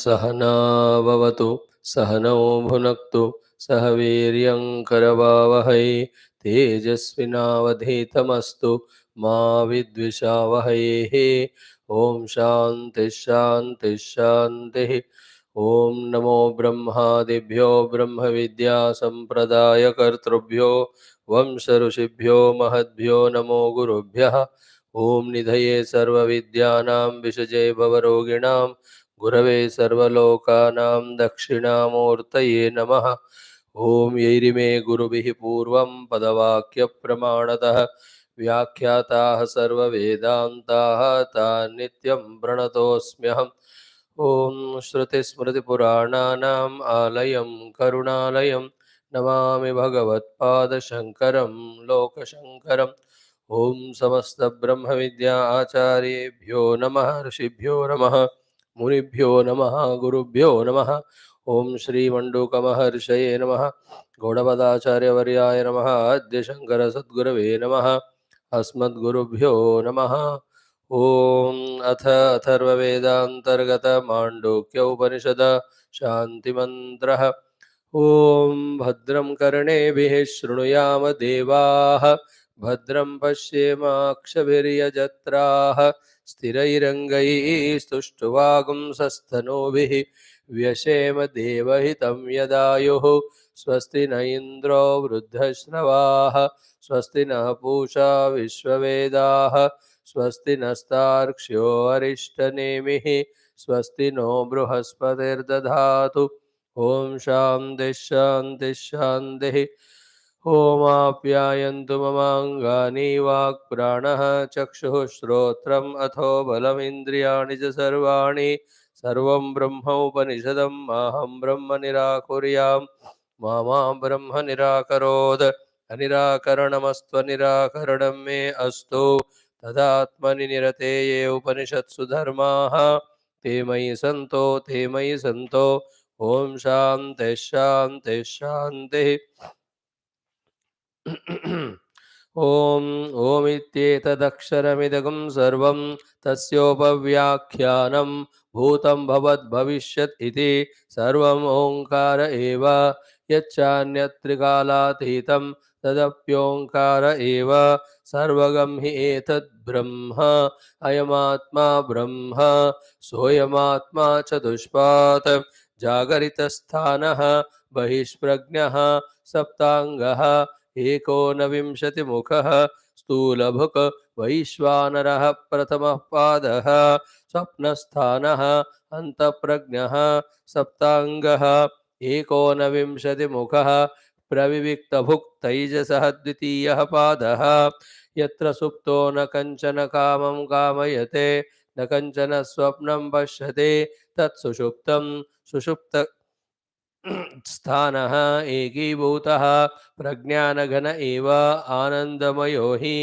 सहनाववतु सहनौ भुनक्तु सह वीर्यं करवावहै तेजस्विनावधीतमस्तु मा विद्विषावहै। ओम शांति शांति शांति। ओम नमो ब्रह्मादिभ्यो ब्रह्म विद्या संप्रदाय कर्तृभ्यो वंश ऋषिभ्यो महद्भ्यो नमो गुरुभ्यः। ओम निधये सर्वविद्यानां विषजे भवरोगिणां गुरवे सर्वलोकानां दक्षिणामूर्तये नमः। ओम यैरिमे गुरुभिः पूर्वं पदवाक्यप्रमाणतः व्याख्याताः सर्ववेदान्ताः तान् नित्यं प्रणतोऽस्म्यहम्। ओम श्रुतिस्मृतिपुराणानाम् आलयं करुणालयं नमामि भगवत्पादशङ्करं लोकशङ्करम्। ओम समस्त ब्रह्म विद्या आचार्येभ्यो नमः ऋषिभ्यो नमः मुनिभ्यो नमः गुरुभ्यो नमः। ओम श्री मंडूकमहर्षये नमः। गौडपदाचार्यवर्याय नमः। आद्य शंकर सद्गुरवे नमः। अस्मद्गुरुभ्यो नमः। ओम अथ अथर्ववेदान्तर्गत माण्डूक्य उपनिषद शांति मंत्रः। ओम भद्रं कर्णेभिः शृणुयाम देवाः भद्रं पश्येमाक्षभिर्यजत्राः स्थिरैरङ्गैस्तुष्टुवागुंसस्तनूभिः व्यशेम देवहितं यदायुः। स्वस्ति न इन्द्रो वृद्धश्रवाः स्वस्ति नः पूषा विश्ववेदाः स्वस्ति नस्तार्क्ष्यो अरिष्टनेमिः स्वस्ति नो बृहस्पतिर्दधातु। ओम शांति शांति शांति। ओमाप्यायन्तु ममाङ्गानि वाक्प्राणः चक्षुः श्रोत्रम् अथो बलमिन्द्रियाणि च सर्वाणि सर्वं ब्रह्मोपनिषदं माहं ब्रह्म निराकुर्यां मा ब्रह्म निराकरोत्। अनिराकरणमस्त्वनिराकरणं मे अस्तु तदात्मनि निरतेये उपनिषत्सु धर्माः ते मयि सन्तो। ओम शांति शांति शांति। ओम ओमित्येतदक्षरमिदगं सर्वं तस्योपव्याख्यानं भूतं भवद्भविष्यत् इति सर्वम् ओंकार एव। यच्चान्यत्रिकालातीतं तदप्योंकार एव। सर्वगं हि एतद् ब्रह्म अयमात्मा ब्रह्म सोऽयमात्मा चतुष्पात् जागरितस्थानः बहिष्प्रज्ञः सप्तांगः एकोनविंशतिमुखः स्थूलभुक् वैश्वानरः प्रथमः पादः स्वप्नस्थानः अन्तःप्रज्ञः सप्तांगः एकोनविंशतिमुखः प्रविविक्तभुक् तैजसः द्वितीयः पादः। यत्र सुप्तो न कंचन कामं कामयते न कंचन स्वप्नं पश्यते तत्सुषुप्तं सुषुप्त स्थानः एकीभूतः प्रज्ञानघन एव आनन्दमयो हि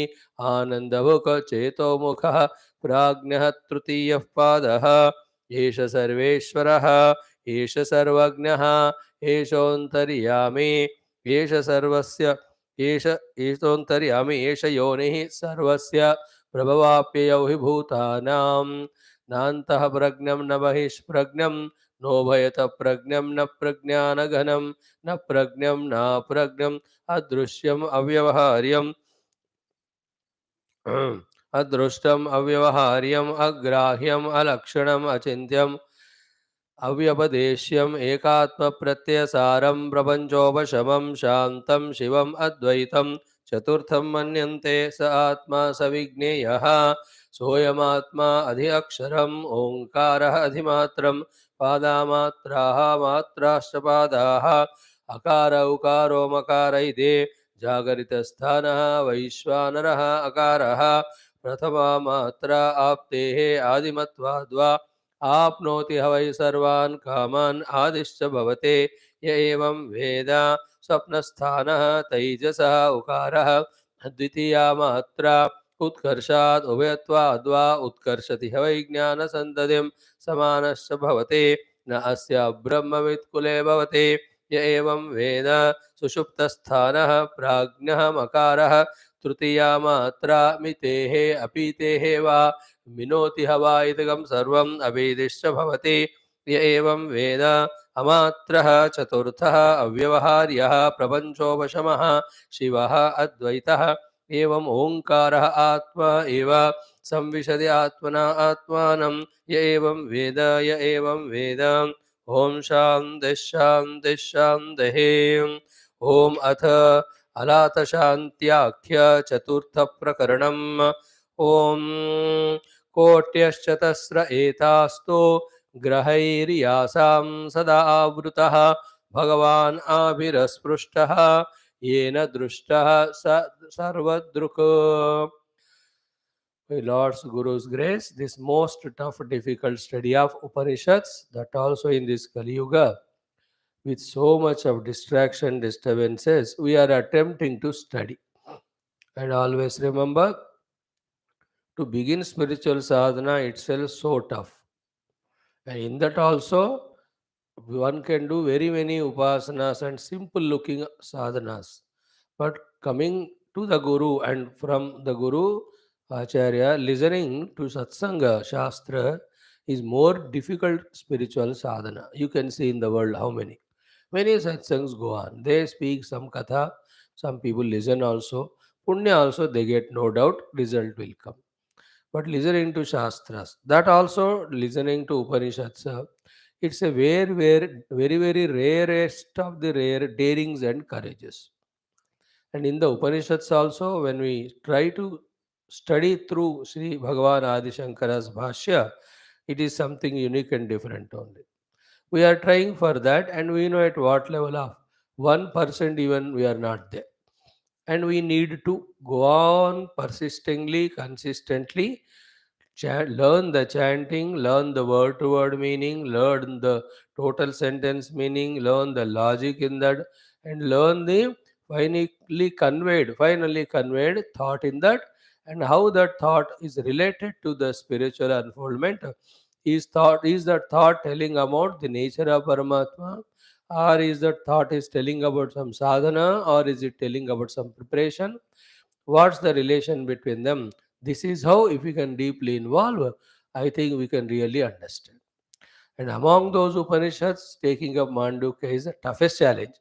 आनन्दभुक् चेतोमुखः प्राज्ञः तृतीयः पादः। एष सर्वेश्वरः एष सर्वज्ञः एषोऽन्तर्यामी एष सर्वस्य एषोऽन्तर्यामी एष योनिः सर्वस्य प्रभवाप्ययौ हि भूतानां नान्तः प्रज्ञं न बहिष्प्रज्ञं नोभयत प्रज्ञं न प्रज्ञानघनं न प्रज्ञं न प्रज्ञम् अदृश्यम् अव्यवहार्यम् अदृष्टम् अव्यवहार्यम् अग्राह्यम् अलक्षणम् अचिन्त्यम् अव्यपदेश्यम् एकात्मप्रत्ययसारं प्रपञ्चोपशमं शान्तं शिवम् अद्वैतं चतुर्थं मन्यन्ते स आत्मा स विज्ञेयः सोऽयमात्मा अधि अक्षरम् ओङ्कारः अधिमात्रं पादामात्राः मात्राश्च पादाः अकार उकारो मकार इति जागरितस्थानः वैश्वानरः अकारः प्रथमा मात्रा आप्तेः आदिमत्वाद्वा आप्नोति ह वै सर्वान् कामान् आदिश्च भवते य एवं वेद। स्वप्नस्थानः तैजसः उकारः द्वितीया मात्रा उत्कर्षात् उभयत्वाद्वा उत्कर्षति ह वै ज्ञानसन्ततिं समानश्च भवते न अस्य ब्रह्मवित्कुले भवते य एवं वेद। सुषुप्तस्थानः प्राज्ञः मकारः तृतीया मात्रा मितेः अपीतेः वा मिनोति हवा इदगं सर्वम् अवेदिश्च भवति य एवं वेद अमात्रः चतुर्थः अव्यवहार्यः प्रपञ्चोपशमः शिवः अद्वैतः एवम् ओङ्कारः आत्मा एव संविशति आत्मना आत्मानं य एवं वेद ॐ शान्तिः शान्तिः शान्तिः ॐ अथ अलातशान्त्याख्य चतुर्थप्रकरणम् ॐ कोट्यश्चतस्र एतास्तो ग्रहैर्यासां सदा आवृतः भगवान् आभिरस्पृष्टः येन दृष्टः स सर्वदृक्. By Lord's Guru's grace, this most tough, difficult study of Upanishads, that also in this Kali Yuga, with so much of distraction, disturbances, we are attempting to study. And always remember, to begin spiritual sadhana itself so tough. And in that also, one can do very many upasanas and simple looking sadhanas. But coming to the Guru and from the Guru Acharya, listening to Satsanga Shastra is more difficult spiritual sadhana. You can see in the world how many. Many satsangs go on. They speak some katha, some people listen also. Punya also they get, no doubt, result will come. But listening to Shastras, that also listening to Upanishads, it's a very rarest of the rare darings and courages. And in the Upanishads also, when we try to study through Sri Bhagavan Adi Shankara's Bhashya, it is something unique and different only. We are trying for that, and we know at what level of 1% even we are not there. And we need to go on persistently, consistently, learn the chanting, learn the word to word meaning, learn the total sentence meaning, learn the logic in that, and learn the finally conveyed thought in that, and how that thought is related to the spiritual unfoldment. Is that thought telling about the nature of Paramatma, or is that thought is telling about some sadhana, or is it telling about some preparation? What's the relation between them? This is how, if we can deeply involve, I think we can really understand. And among those Upanishads, taking up Mandukya is the toughest challenge.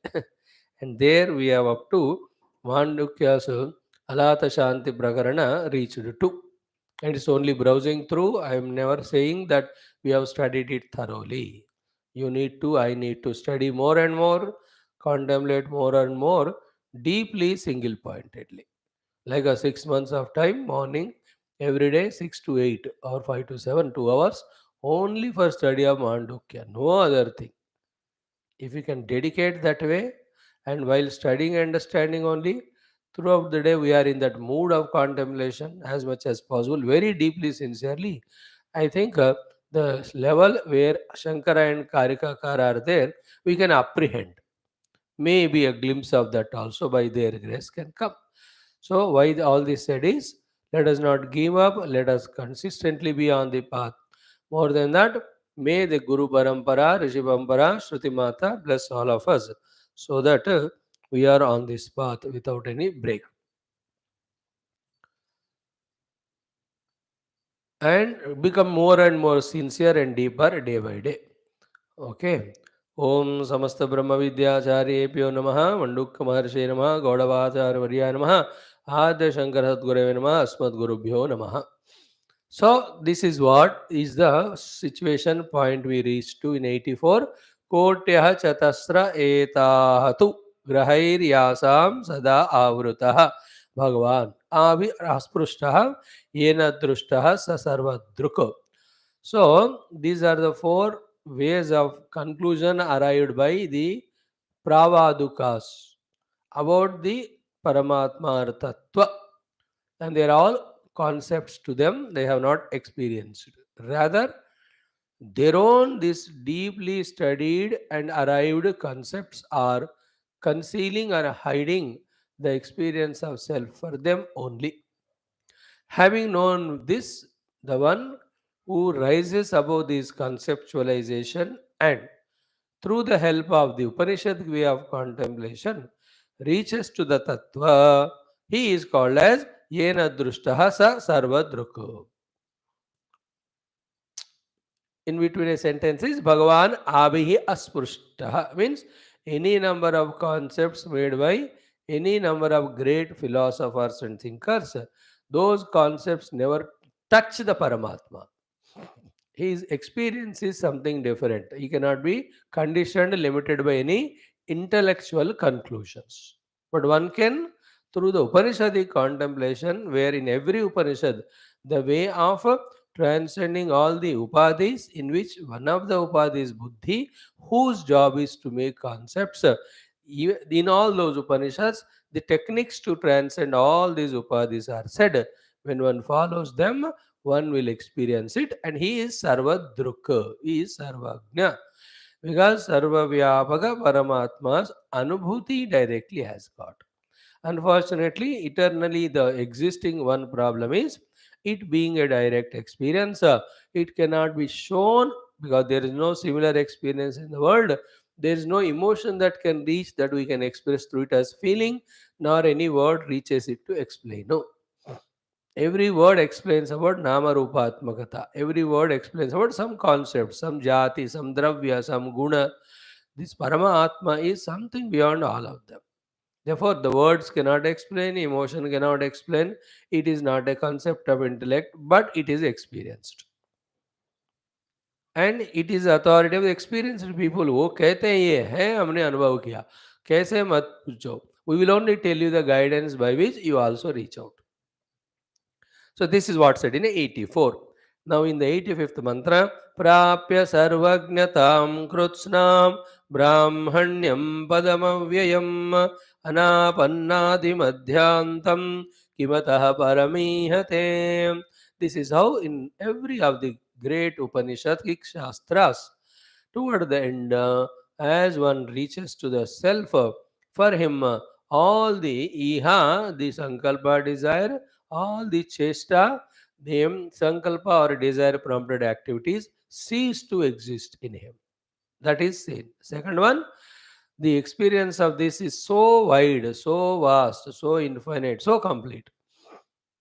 And there we have up to Mandukya's ALAATHA Shanti Prakarana reached to. And it's only browsing through. I am never saying that we have studied it thoroughly. You need to, I need to study more and more, contemplate more and more, deeply, single pointedly. Like a 6 months of time, morning, every day, 6 to 8 or 5 to 7, 2 hours, only for study of Mandukya, no other thing. If you can dedicate that way, and while studying and understanding only, throughout the day we are in that mood of contemplation as much as possible, very deeply, sincerely. I think the level where Shankara and Karikakar are there, we can apprehend. Maybe a glimpse of that also by their grace can come. So, why all this said is, let us not give up, let us consistently be on the path. More than that, may the Guru Parampara, Rishi Parampara, Shruti Mata bless all of us so that we are on this path without any break. And become more and more sincere and deeper day by day. Okay. Om Samasta Brahma Vidyacharya Namaha, Mandukya Maharshi Namaha, Gaudavacharya Varya Namaha, Adya Shankara Sadgurave Namaha, Asmat Gurubhyo Namaha. So, this is what is the situation point we reached to in 84. Kotyaha chatasra etahatu grahair yasam sada avrutaha Bhagavan avi asprushtah yena drushtah sa sarva druk. So, these are the four ways of conclusion arrived by the Pravadukas about the Paramatma Tattva. And they are all concepts to them, they have not experienced. Rather, their own, these deeply studied and arrived concepts are concealing or hiding the experience of self for them only. Having known this, the one who rises above this conceptualization and through the help of the Upanishad way of contemplation reaches to the Tattva, he is called as Yena Drushtah Sa Sarvadruko. in between a sentence is Bhagavan Abhihi Asprushtaha, means any number of concepts made by any number of great philosophers and thinkers, those concepts never touch the Paramatma. His experience is something different. He cannot be conditioned, limited by any intellectual conclusions. But one can, through the Upanishadic contemplation, where in every Upanishad, the way of transcending all the upadhis, in which one of the upadhis is buddhi, whose job is to make concepts. In all those Upanishads, the techniques to transcend all these upadhis are said. When one follows them, one will experience it, and he is Sarvadruk, he is Sarvagna. Because Sarvavyapaka Paramatma's Anubhuti directly has got. Unfortunately, eternally the existing one problem is it being a direct experience. It cannot be shown because there is no similar experience in the world. There is no emotion that can reach that we can express through it as feeling, nor any word reaches it to explain. No. Every word explains about Nama Rupatmakata. Every word explains about some concept, some jati, some dravya, some guna. This Parama Atma is something beyond all of them. Therefore, the words cannot explain, emotion cannot explain. It is not a concept of intellect, but it is experienced. And it is authority of the experienced people. वो कहते हैं ये है हमने अनुभव किया कैसे मत पूछो. We will only tell you the guidance by which you also reach out. So this is what said in 84. Now in the 85th mantra, Prapya Sarvagnatam Krutsnam Brahmanyam Padamavyayam Anapannadi Madhyantam Kimatah Paramihate. This is how in every of the great Upanishadic Shastras, toward the end, as one reaches to the self, for him all the Iha, the Sankalpa desire, all the chesta, the sankalpa or desire prompted activities cease to exist in him. That is seen. Second one, the experience of this is so wide, so vast, so infinite, so complete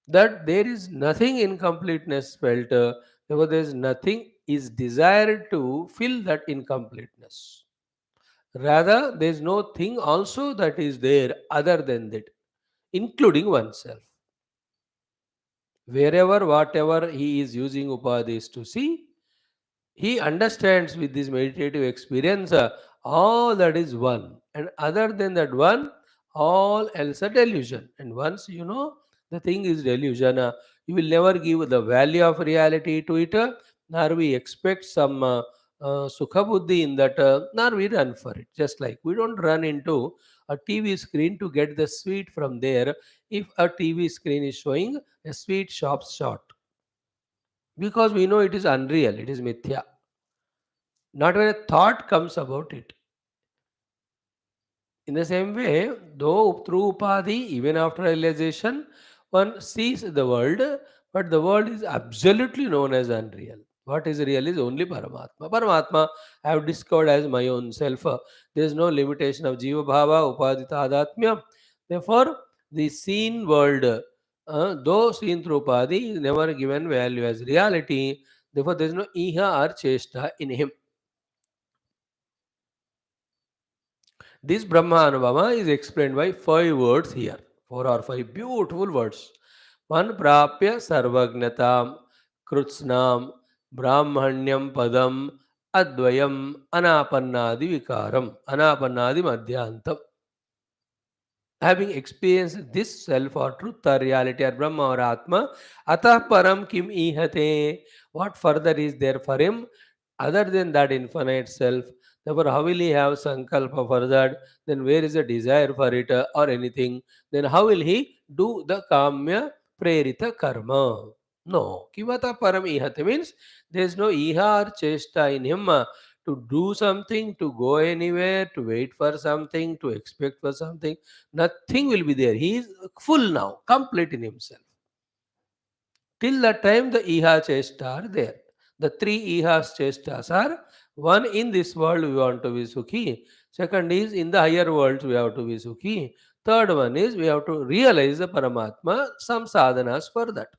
that there is nothing incompleteness felt. Therefore, there is nothing is desired to fill that incompleteness. Rather, there is no thing also that is there other than that, including oneself. Wherever, whatever he is using upadhis to see, he understands with this meditative experience all that is one, and other than that one, all else a delusion. And once you know the thing is delusion, you will never give the value of reality to it, nor we expect some sukha buddhi in that, nor we run for it. Just like we don't run into a TV screen to get the sweet from there if a TV screen is showing a sweet shop shot, because we know it is unreal, it is mithya. Not when a thought comes about it. In the same way, though through upadhi, even after realization, one sees the world, but the world is absolutely known as unreal. What is real is only Paramatma. Paramatma I have discovered as my own self. There is no limitation of Jiva Bhava, Upadita Adatmya. Therefore, the seen world, though seen through Upadhi, is never given value as reality. Therefore, there is no Iha or Chesta in him. This Brahma Anubhava is explained by 5 words here. 4 or 5 beautiful words. One Prapya Sarvagnatam Krutsnam Brahmanyam Padam Advayam Anapannadi Vikaram Anapannadi Madhyantam. Having experienced this self or truth or reality or Brahma or Atma, Atah Param Kim Ihate. What further is there for him other than that infinite self? Therefore, how will he have sankalpa for that? Then where is the desire for it or anything? Then how will he do the kamya prerita karma? No. Kivata param ihate means there is no iha or chesta in him to do something, to go anywhere, to wait for something, to expect for something. Nothing will be there. He is full now, complete in himself. Till that time, the Iha Chesta are there. The 3 Ihas Chestas are: one, in this world we want to be Sukhi. Second is, in the higher worlds we have to be Sukhi. Third one is, we have to realize the Paramatma, some sadhanas for that.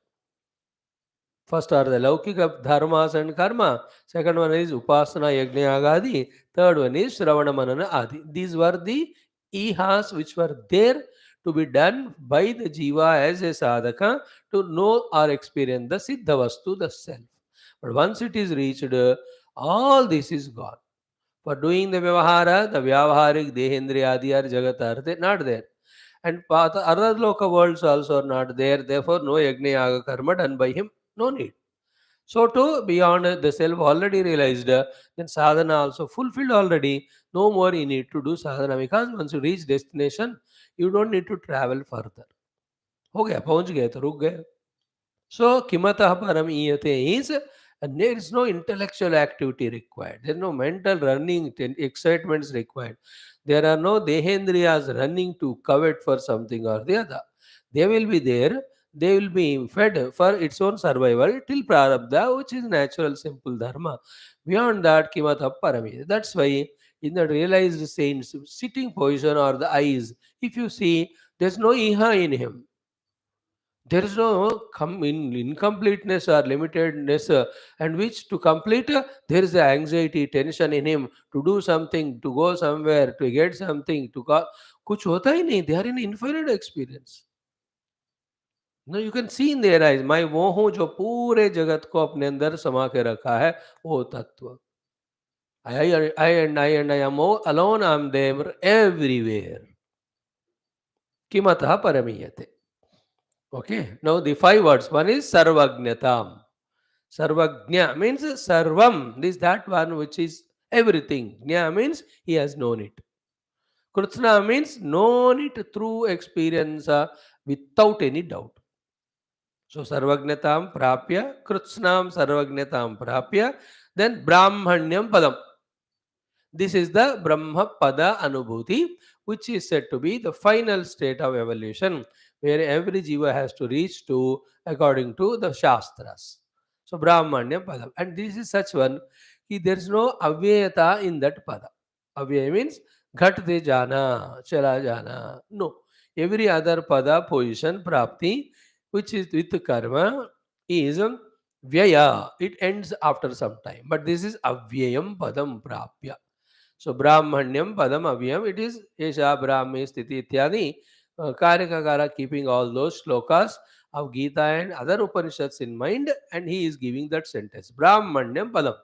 First are the Laukika dharmas and karma. Second one is Upasana Yagna Agadi. Third one is Shravana Manana Adi. These were the ihas which were there to be done by the jiva as a sadhaka to know or experience the siddha vastu, the self. But once it is reached, all this is gone. For doing the vyavahara, the vyavaharik, dehendriya, adi are jagat are not there. And other loka worlds also are not there. Therefore, no yagna yaga karma done by him. No need. So, to beyond the self already realized, then sadhana also fulfilled already. No more you need to do sadhana because once you reach destination, you don't need to travel further. हो गया पहुंच गए तो रुक गए. So, kimatah paramiyate is, and there is no intellectual activity required. There is no mental running, excitements required. There are no dehendriyas running to covet for something or the other. They will be there. They will be fed for its own survival till prarabdha, which is natural, simple dharma. Beyond that, kimatah paramiyate. That's why in the realized saints, sitting position or the eyes, if you see, there's no iha in him. There is no incompleteness or limitedness, and which to complete, there is a anxiety, tension in him to do something, to go somewhere, to get something, to कुछ होता ही नहीं. They are in infinite experience. No, you can see in their eyes, मैं वो हूँ जो पूरे जगत को अपने अंदर समा के रखा है, वो तत्व. I am all alone. I am there everywhere. किमतः परमीयते. Okay. Now the 5 words. One is Sarvagnatam. Sarvagna means Sarvam. This that one which is everything. Gnya means he has known it. Krutna means known it through experience, without any doubt. So Sarvagnatam Prapya, Krutsnam Sarvagnatam Prapya, then Brahmanyam Padam. This is the Brahma Pada Anubhuti, which is said to be the final state of evolution, where every jiva has to reach to according to the Shastras. So Brahmanya Pada. And this is such one, there is no avyayata in that Pada. Avyaya means ghat de jana, chala jana. No. Every other Pada position, Prapti, which is with karma, is Vyaya. It ends after some time. But this is Avyayam Padam Prapya. So Brahmanyam Padam Avyam, it is Esha Brahmi Sthiti Ityadi. Karikakara keeping all those shlokas of Gita and other Upanishads in mind, and he is giving that sentence. Brahmanyam Padam.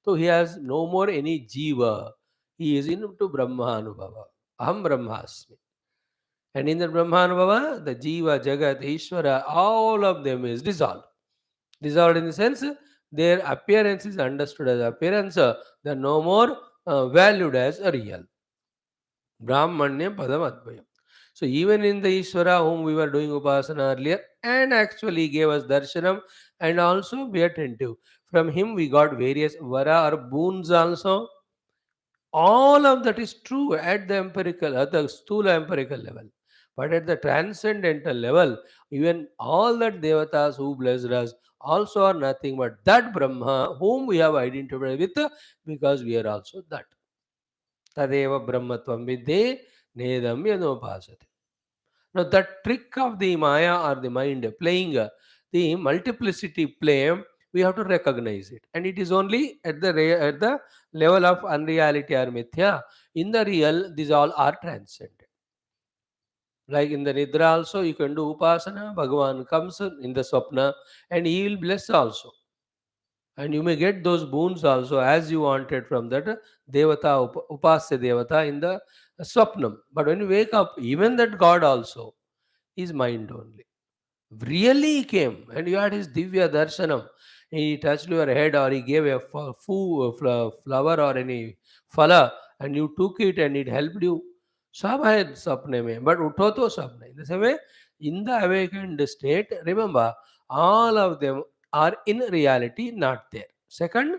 So he has no more any jiva. He is into Brahmanubhava. Aham Brahmasmi. And in the Brahmanubhava, the jiva, Jagat, Ishvara, all of them is dissolved. Dissolved in the sense their appearance is understood as appearance, they are no more valued as a real. Brahmanyam Padam. So even in the Ishvara whom we were doing Upasana earlier, and actually gave us darshanam, and also be attentive. From him we got various vara or boons also. All of that is true at the empirical, at the stula empirical level. But at the transcendental level, even all that devatas who blessed us also are nothing but that Brahma whom we have identified with, because we are also that. Tadeva Brahmatvam Vidde Nedam Yanopasate. Now, that trick of the Maya or the mind playing the multiplicity play, we have to recognize it. And it is only at the level of unreality or mithya. In the real, these all are transcended. Like in the Nidra also, you can do Upasana. Bhagavan comes in the Swapna and he will bless also. And you may get those boons also as you wanted from that Devata, Upasya Devata in the Swapnam. But when you wake up, even that God also is mind only. Really he came and you had his Divya Darshanam. He touched your head or he gave a flower or any phala and you took it and it helped you. सब है सपने में but उठो तो सब नहीं. The same way in the awakened state, remember all of them are in reality not there. Second,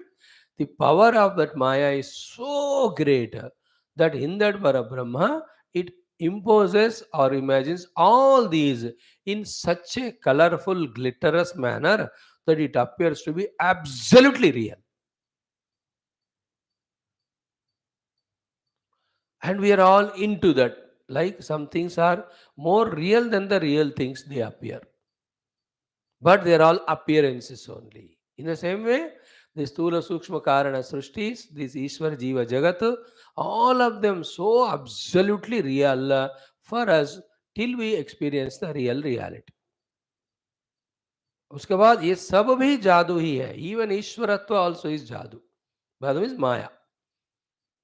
the power of that Maya is so great that in that Parabrahma it imposes or imagines all these in such a colorful, glitterous manner that it appears to be absolutely real. And we are all into that. Like some things are more real than the real things they appear. but they are all appearances only. In the same way, the Stula Sukshma Karana Srishtis, this Ishwar Jiva Jagat, all of them so absolutely real for us till we experience the real reality. उसके बाद ये सब भी जादू ही है. Even ईश्वरत्व also is जादू. जादू means Maya.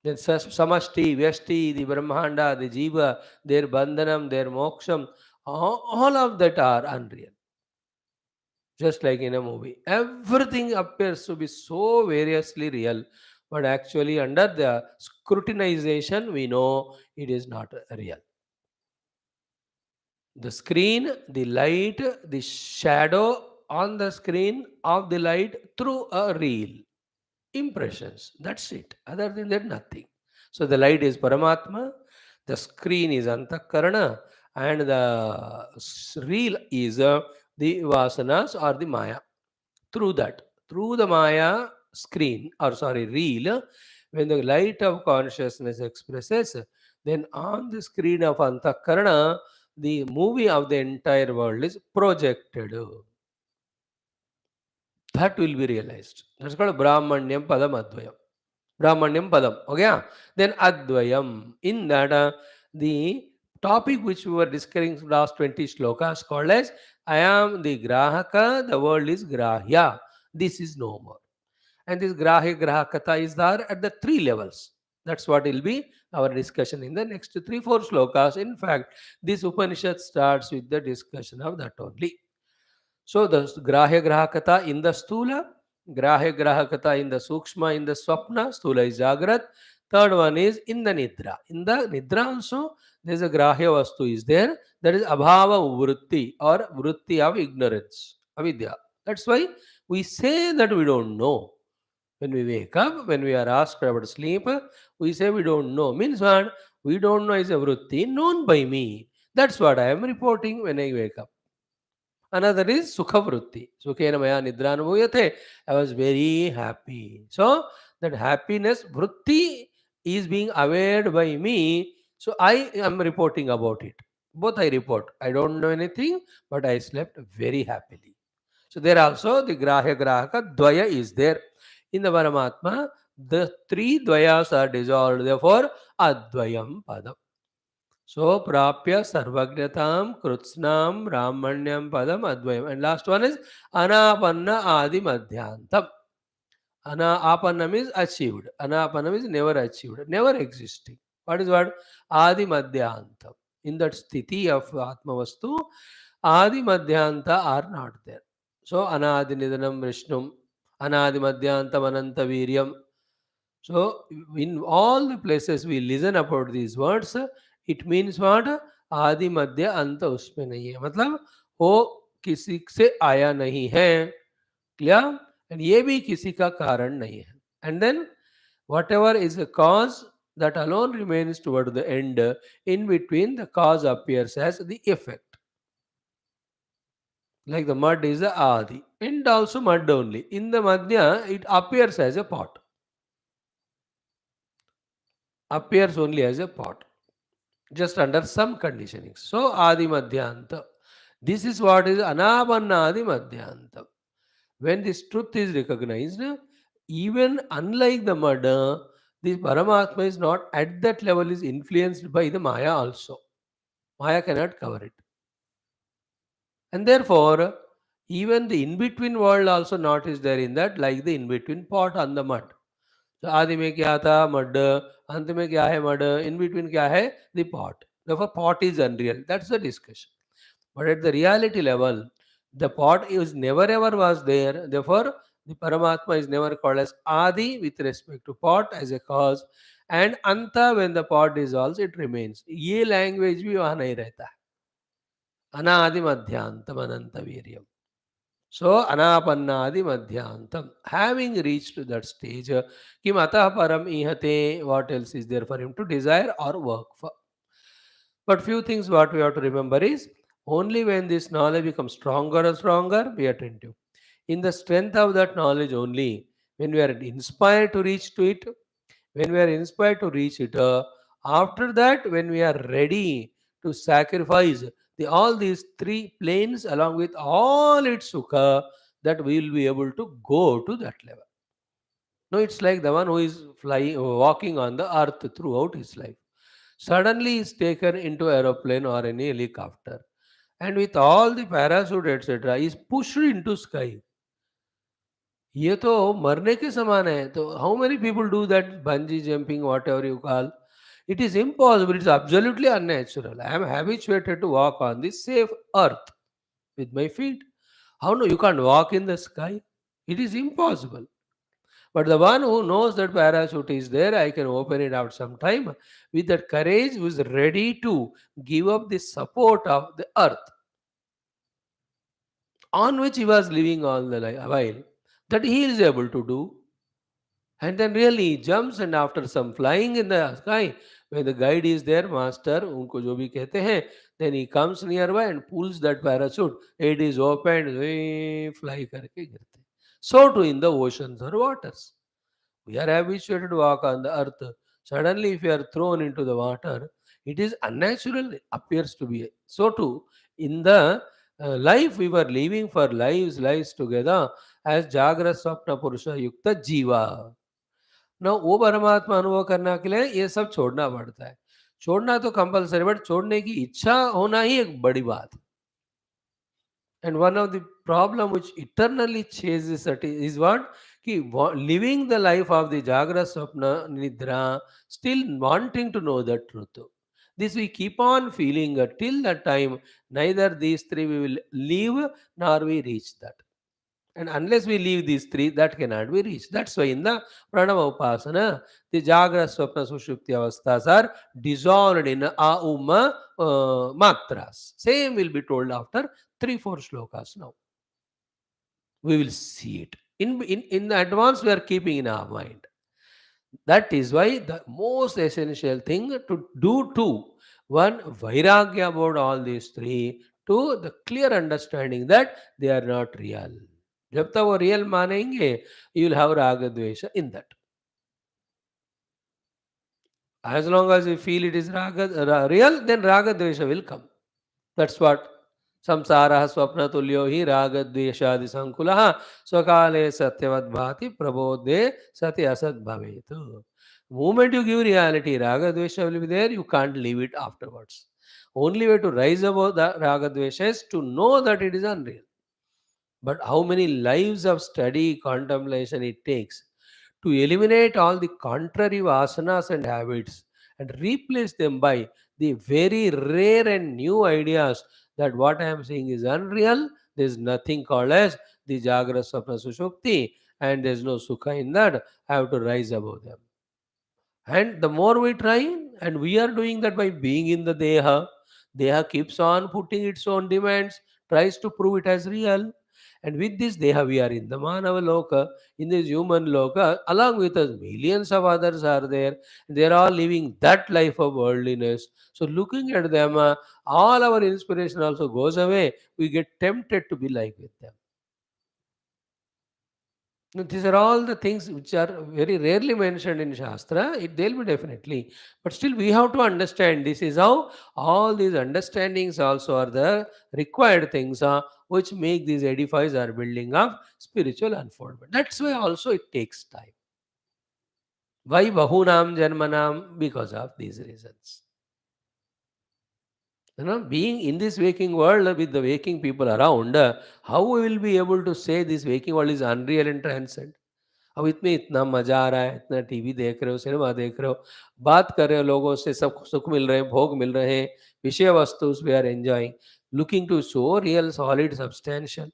Then Samashti, Vyashti, the Brahmanda, the Jiva, their Bandhanam, their Moksham, all of that are unreal. Just like in a movie. Everything appears to be so variously real, but actually, under the scrutinization, we know it is not real. The screen, the light, the shadow on the screen of the light through a reel. Impressions. That's it. Other than that, nothing. So the light is Paramatma, the screen is Antakarana, and the reel is the Vasanas or the Maya. Through the Maya screen, or sorry, reel, when the light of consciousness expresses, then on the screen of Antakarana, the movie of the entire world is projected. That will be realized. That's called Brahmanyam Padam Advayam. Brahmanyam Padam. Okay? Then Advayam. In that, the topic which we were discussing last 20 slokas called as I am the Grahaka, the world is Grahya. This is no more. And this Grahya Grahakata is there at the three levels. That's what will be our discussion in the next 3-4 slokas. In fact, this Upanishad starts with the discussion of that only. So the Grahya Grahakata in the Stula, Grahya Grahakata in the Sukshma, in the Swapna, Stula is Jagrat. Third one is in the Nidra. In the Nidra also, there is a Grahya Vastu is there. That is Abhava Vritti or Vritti of ignorance, Avidya. That's why we say that we don't know. When we wake up, when we are asked about sleep, we say we don't know. Means what? We don't know is a Vritti known by me. That's what I am reporting when I wake up. Another is Sukha Vritti. Sukhena Maya Nidra Anubhuyate. I was very happy. So that happiness Vritti is being aware by me. So I am reporting about it. Both I report. I don't know anything, but I slept very happily. So there also the Grahya Grahaka Dvaya is there. In the Paramatma, the three Dvayas are dissolved. Therefore, Advayam Padam. So prapya sarvagnatam krutsnam ramanyam padam advayam. And last one is anapanna adi madhyantam. Apannam is achieved. Anapannam is never achieved, never existing. What is what? Adi madhyantam. In that sthiti of Atmavastu, Adi madhyanta are not there. So anadi nidanam vishnum, anadi madhyantam ananta viryam. So, in all the places we listen about these words, it means what? आदि मध्य अंत उसमें नहीं है. मतलब वो किसी से आया नहीं है. क्लियर? एंड ये भी किसी का कारण नहीं है. And then whatever is the cause, that alone remains toward the end. In between, the cause appears as the effect. Like the mud is the adi, and also mud only. In the madhya, it appears as a pot. Appears only as a pot, just under some conditioning. So Adi Madhyanta. This is what is Anapanna Adi Madhyanta. When this truth is recognized, even unlike the murder, this Paramatma is not at that level, is influenced by the Maya also. Maya cannot cover it. And therefore, even the in-between world also not is there in that, like the in-between pot on the mud. तो आदि में क्या था mud, अंत में क्या है mud, in between क्या है the pot. Therefore pot is unreal. That's the discussion. But at the reality level, the pot is never ever was there. Therefore the Paramatma is never called as Adi with respect to pot as a cause, and Anta when the pot dissolves it remains. ये language भी वहाँ नहीं रहता है. अनादि मध्यांतम अनंत वीर्यम. So, anapannadi madhyantam. Having reached that stage, kim atah param ihate, what else is there for him to desire or work for? But few things what we have to remember is, only when this knowledge becomes stronger and stronger, be attentive. In the strength of that knowledge only, when we are inspired to reach to it, when we are inspired to reach it, after that, when we are ready to sacrifice all these three planes along with all its sukha, that we will be able to go to that level. No, it's like the one who is flying, walking on the earth throughout his life. Suddenly is taken into aeroplane or any helicopter, and with all the parachute etc. is pushed into sky. ये तो मरने के समान है. तो how many people do that bungee jumping, whatever you call? It is impossible. It's absolutely unnatural. I am habituated to walk on this safe earth with my feet. How no? You can't walk in the sky. It is impossible. But the one who knows that parachute is there, I can open it out sometime with that courage, who is ready to give up the support of the earth on which he was living all the while, that he is able to do. And then really he jumps, and after some flying in the sky, when the guide is there, master, unko jo bhi kehte hain, then he comes nearby and pulls that parachute. It is opened, fly karke girte. So too in the oceans or waters. We are habituated to walk on the earth. Suddenly, if you are thrown into the water, it is unnatural, it appears to be. So too, in the life we were living for lives together as Jagra Swapna Purusha Yukta Jiva. Now, वो परमात्मा अनुभव करने के लिए ये सब छोड़ना पड़ता है. छोड़ना तो कंपलसरी, बट छोड़ने की इच्छा होना ही एक बड़ी बात है. And one of the problem which eternally chases it is what? Ki living the life of the Jagra Swapna Nidra, still wanting to know the truth. This we keep on feeling till that time, neither these three we will leave nor we reach that. And unless we leave these three, that cannot be reached. That's why in the Pranama Upasana, the Jagra Swapna Sushupti Avasthas are dissolved in Auma Matras. Same will be told after 3-4 slokas now. We will see it. In the advance, we are keeping in our mind. That is why the most essential thing to do two. One, Vairagya about all these three. Two, the clear understanding that they are not real. जब तक वो real मानेंगे, you will have raga dvesha in that. As long as you feel it is real, then raga dvesha will come. That's what samsara swapna tulyo hi raga dveshadi sankulaha swakale satyavad bhati prabodhe sati asad bhavetu. Moment you give reality, raga dvesha will be there, you can't leave it afterwards. Only way to rise above the raga dvesha is to know that it is unreal. But how many lives of study, contemplation it takes to eliminate all the contrary vasanas and habits and replace them by the very rare and new ideas that what I am saying is unreal. There is nothing called as the Jagra Swapna Sushupti, and there is no Sukha in that. I have to rise above them. And the more we try, and we are doing that by being in the Deha keeps on putting its own demands, tries to prove it as real. And with this Deha, we are in the Manava Loka, in this human Loka, along with us, millions of others are there. They are all living that life of worldliness. So, looking at them, all our inspiration also goes away. We get tempted to be like with them. No, these are all the things which are very rarely mentioned in Shastra. They'll be definitely. But still, we have to understand this is how all these understandings also are the required things which make these edifies or building of spiritual unfoldment. That's why also it takes time. Why Bahunam Janmanam? Because of these reasons. Being in this waking world with the waking people around, how we will be able to say this waking world is unreal and transcend? अब इसमें इतना मजा आ रहा है, इतना TV देख रहे हो, सिनेमा देख रहे हो, बात कर रहे हो लोगों से, सब सुख मिल रहे हैं, भोग मिल रहे हैं, विषय वस्तु we are enjoying, looking to so real, solid, substantial.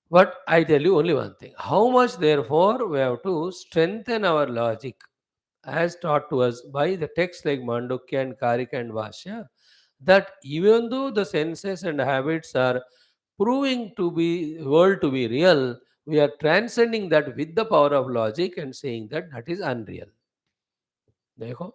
But I tell you only one thing. How much, therefore, we have to strengthen our logic as taught to us by the texts like Mandukya and Karika and Vashya, that even though the senses and habits are proving to be world to be real, we are transcending that with the power of logic and saying that that is unreal. देखो,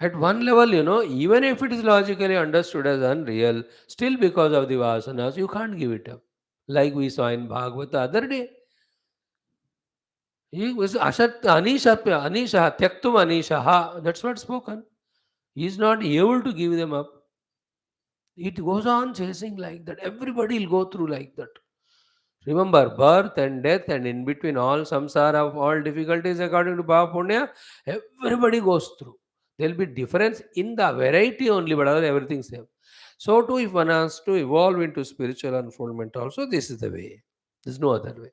at one level, even if it is logically understood as unreal, still because of the vasanas, you can't give it up. Like we saw in Bhagavad the other day. He was Ashat Anisha Tyaktum Anisha. That's what spoken. He is not able to give them up. It goes on chasing like that. Everybody will go through like that. Remember, birth and death, and in between all samsara of all difficulties, according to Bhava Punya, everybody goes through. There will be difference in the variety only, but other everything same. So too, if one has to evolve into spiritual unfoldment, also this is the way. There's no other way.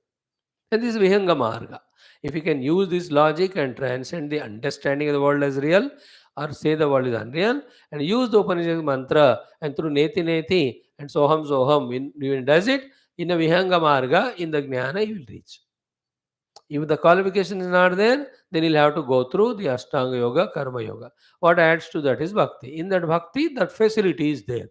And this is Vihanga Marga. If you can use this logic and transcend the understanding of the world as real, or say the world is unreal, and use the Upanishad mantra, and through Neti Neti and Soham, when does it, in a Vihanga Marga, in the Jnana, you will reach. If the qualification is not there, then you'll have to go through the Ashtanga Yoga, Karma Yoga. What adds to that is Bhakti. In that Bhakti, that facility is there.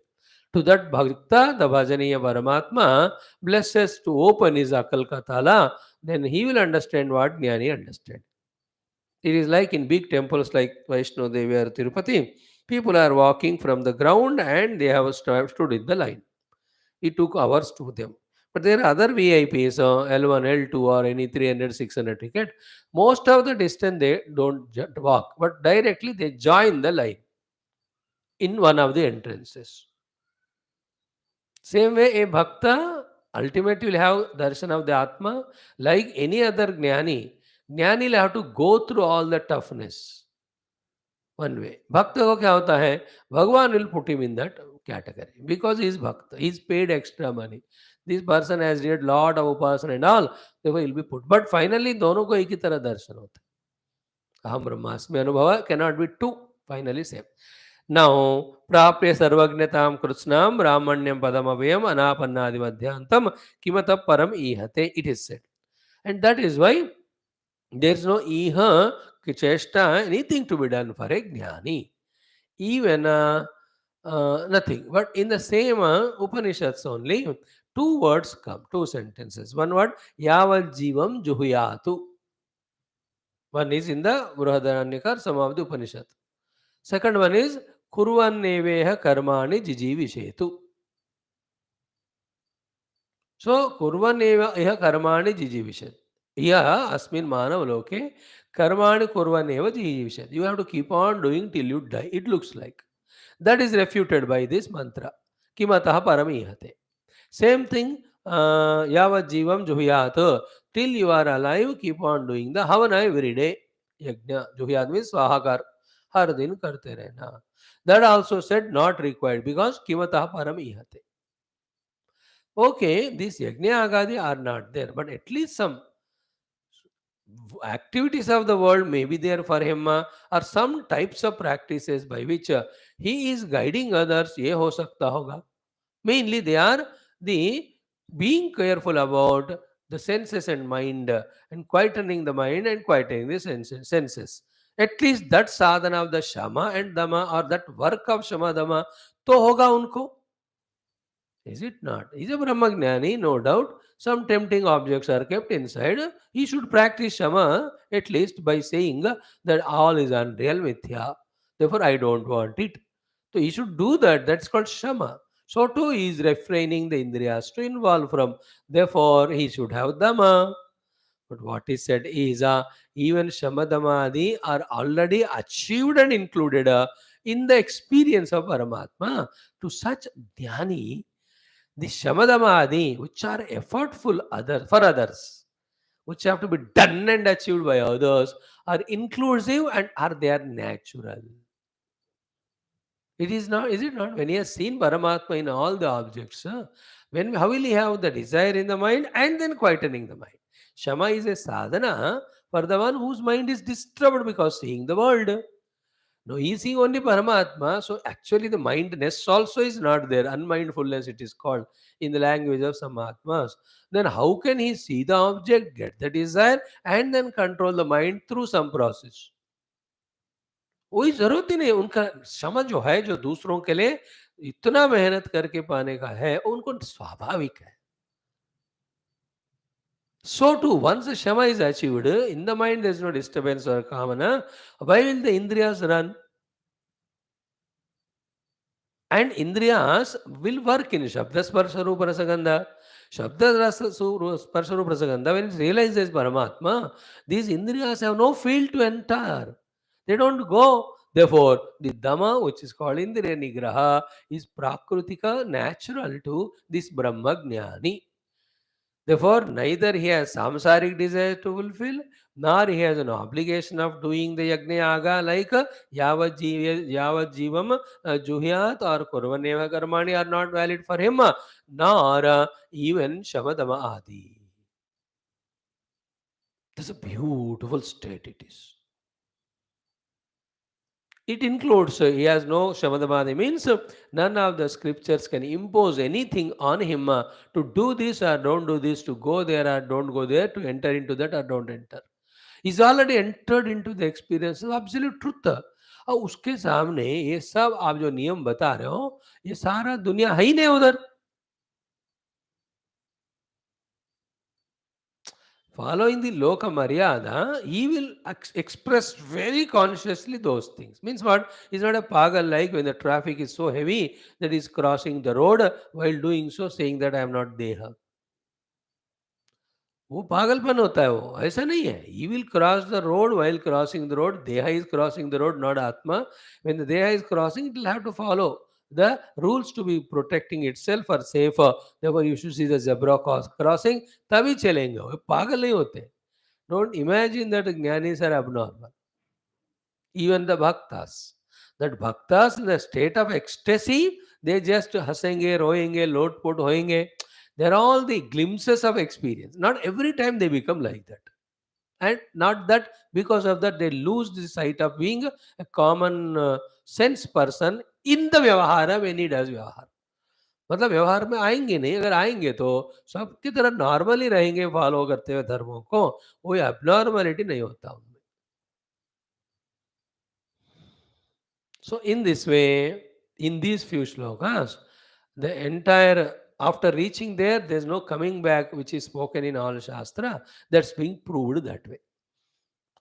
To that Bhakta, the Bhajaniya Paramatma blesses to open his Akal Katala, then he will understand what Jnani understand. It is like in big temples like Vaishno Devi or Tirupati, people are walking from the ground and they have stood in the line. It took hours to them. But there are other VIPs, L1, L2 or any 300, 600 ticket. Most of the distance they don't walk, but directly they join the line in one of the entrances. Same way, a bhakta ultimately will have darshan of the Atma like any other jnani. Jnani will have to go through all the toughness. One way. Bhakta ko kya hota hai? Bhagwan will put him in that category because he is bhakta. He is paid extra money. This person has read lot of upasana and all, therefore he will be put. But finally, दोनों को एक ही तरह दर्शन होता है. अहम ब्रह्मास्मि अनुभव cannot be two. Finally, same. Now, प्राप्य सर्वज्ञतां कृत्स्नां ब्राह्मण्यं पदमव्ययम् अनापन्नादिमध्यान्तं किमतः परम ईहते. It is said. And that is why there is no iha chesta, anything to be done for a jnani. Even nothing. But in the same Upanishads only, two words come, two sentences. One word, Yavad Jivam Juhuyatu. One is in the Brihadaranyaka, some of the Upanishad. Second one is, Kurvanneveha Karmani Jijivishetu. So, Kurvanneveha Karmani Jijivishet. Yeah, Asmin Manavaloke, Karmani Kurvaneva Jijivishet. You have to keep on doing till you die. It looks like. That is refuted by this mantra. Kimataha paramihate. Same thing, Yavad Jivam Juhyat. Till you are alive, keep on doing the Havana every day. Yagna. Juhyat means Swahakar. Har din karte rehna. That also said not required because Kimataha paramihate. Okay, these Yagna Agadi are not there, but at least some activities of the world may be there for him or some types of practices by which he is guiding others. Ye ho sakta hoga. Mainly they are the being careful about the senses and mind and quietening the mind and quietening the senses. At least that sadhana of the Shama and Dama or that work of Shama Dama to hoga unko. Is it not? Is a Brahmagnani, no doubt. Some tempting objects are kept inside. He should practice Shama at least by saying that all is unreal mithya. Therefore, I don't want it. So, he should do that. That's called Shama. So, too, he is refraining the Indriyas to involve from. Therefore, he should have Dhamma. But what is said is even Shamadhamadi are already achieved and included in the experience of Paramatma. To such Dhyani, the Shamadhamadi, which are effortful for others, which have to be done and achieved by others, are inclusive and are they natural. It is not, is it not? When he has seen Paramatma in all the objects, when how will he have the desire in the mind and then quietening the mind? Shama is a sadhana for the one whose mind is disturbed because seeing the world. No, he is seeing only Paramatma. So actually the mindness also is not there. Unmindfulness it is called in the language of some Atmas. Then how can he see the object, get the desire and then control the mind through some process? कोई ज़रूरत ही नहीं, उनका क्षमा जो है, जो दूसरों के लिए इतना मेहनत करके पाने का है, उनको स्वाभाविक है. So too, once the Shama is achieved, in the mind there is no disturbance or kamana. Why will the Indriyas run? And Indriyas will work in Shabda Sparsha Rupa Rasagandha. Shabda Sparsha Rupa Rasagandha, when it realizes Paramatma, these Indriyas have no field to enter. They don't go. Therefore, the Dhamma, which is called Indriya Nigraha, is prakrutika, natural to this Brahmajnani. Therefore, neither he has samsaric desire to fulfill, nor he has an obligation of doing the yajna yaga like yavad jivam juhyat or kurvaneva karmani are not valid for him, nor even shamadama adi. That's a beautiful state it is. It includes, he has no Shamadamadi, means none of the scriptures can impose anything on him to do this or don't do this, to go there or don't go there, to enter into that or don't enter. He's already entered into the experience of absolute truth. और उसके सामने ये सब आप जो नियम बता रहे हो, ये सारा दुनिया है ही नहीं उधर. Following the Loka Maryada, he will express very consciously those things. Means what? He's not a pagal like when the traffic is so heavy that he's crossing the road while doing so, saying that I am not Deha. वो पागलपन होता है वो, ऐसा नहीं है. He will cross the road while crossing the road. Deha is crossing the road, not Atma. When the Deha is crossing, it will have to follow the rules to be protecting itself or safer. Therefore, you should see the zebra crossing. तभी चलेंगे, वो पागल नहीं होते. Don't imagine that jnanis are abnormal. Even the bhaktas. That bhaktas in the state of ecstasy, they just hasenge, royenge, lotpot hoenge. They're all the glimpses of experience. Not every time they become like that. And not that because of that they lose the sight of being a common sense person in the vyavahara when he does vyavahara. मतलब व्यवहार में आएंगे नहीं, अगर आएंगे तो सबकी तरह नॉर्मली रहेंगे फॉलो करते हुए धर्मों को, कोई एबनॉर्मलिटी नहीं होता उनमें. So in this way, in these few shlokas, the entire, after reaching there, there's no coming back, which is spoken in all Shastra, that's being proved that way.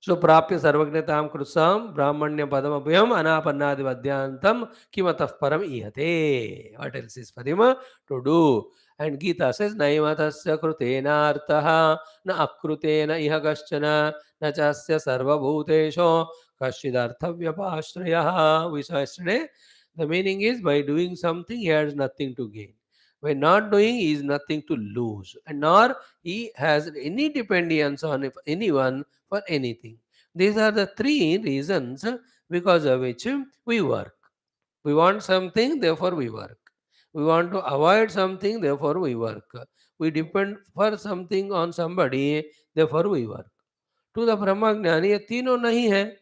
So prapya sarvagnatam krusam brahmanya padam abhyam anapanadi vadyantam kimatah param ihate. What else is for him to do? And Gita says, naimatasya krutena artaha na akrutena iha kaschana na chasya sarva bhutesho kashidartha vyapashrayah. We saw yesterday. The meaning is, by doing something, he has nothing to gain. By not doing, he is nothing to lose. And nor he has any dependence on anyone for anything. These are the three reasons because of which we work. We want something, therefore we work. We want to avoid something, therefore we work. We depend for something on somebody, therefore we work. To the ब्रह्म ज्ञानी ये तीनों नहीं है.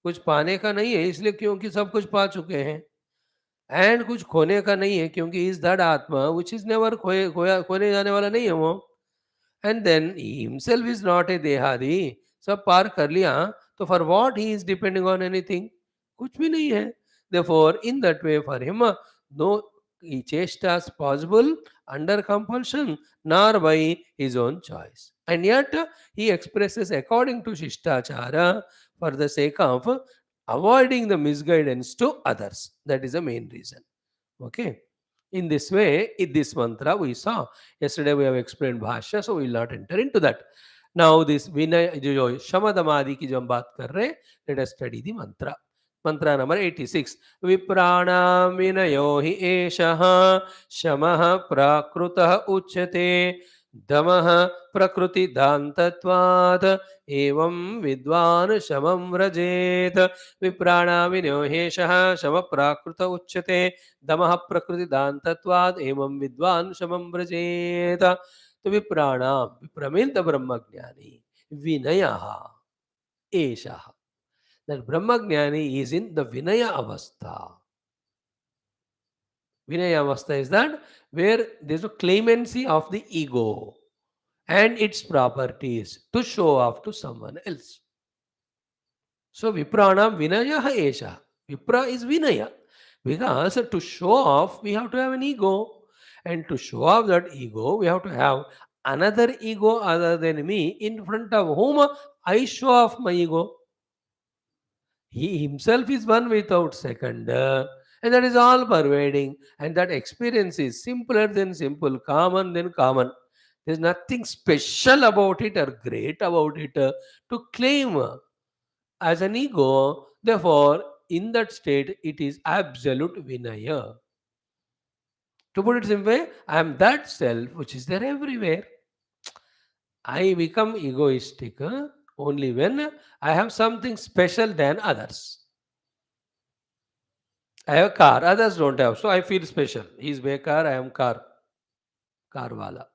कुछ पाने का नहीं है इसलिए क्योंकि सब कुछ पा चुके हैं. एंड कुछ खोने का नहीं है क्योंकि इज दैट आत्मा विच इज नेवर खोने जाने वाला नहीं है वो. And then he himself is not a dehadi. सब पार कर लिया तो for what he is depending on anything? कुछ भी नहीं है. Therefore, in that way for him, no chestas possible under compulsion nor by his own choice. And yet he expresses according to Shishtachara for the sake of avoiding the misguidance to others. That is the main reason. Okay. In this way, in this mantra we saw. Yesterday we have explained Bhashya, so we will not enter into that. Now this Vinay, जो शमदमादि की जो हम बात कर रहे हैं, let us study the mantra. Mantra number 86. विप्राणां विनयो हि एषः शमः प्राकृतः उच्यते दमः प्रकृतिदान्तत्वात् एवं विद्वान् शमं व्रजेत. विप्राणां विनयो ह्येषः शमः प्राकृत उच्यते दमः प्रकृतिदान्तत्वात् एवं विद्वान् शमं व्रजेत. तो विप्राणां, विप्र मीन्स द ब्रह्मज्ञानी, विनयः एषः. That Brahmajnani is in the Vinaya Avastha. Vinaya Avastha is that where there is no clemency of the ego and its properties to show off to someone else. So Vipranam Vinaya Esha. Vipra is Vinaya. Because to show off, we have to have an ego. And to show off that ego, we have to have another ego other than me in front of whom I show off my ego. He himself is one without second, and that is all pervading, and that experience is simpler than simple, common than common. There's nothing special about it or great about it to claim as an ego. Therefore, in that state, it is absolute Vinaya. To put it simply, I am that self which is there everywhere. I become egoistic only when I have something special than others. I have a car, others don't have, so I feel special. He is bekar, I am car wala.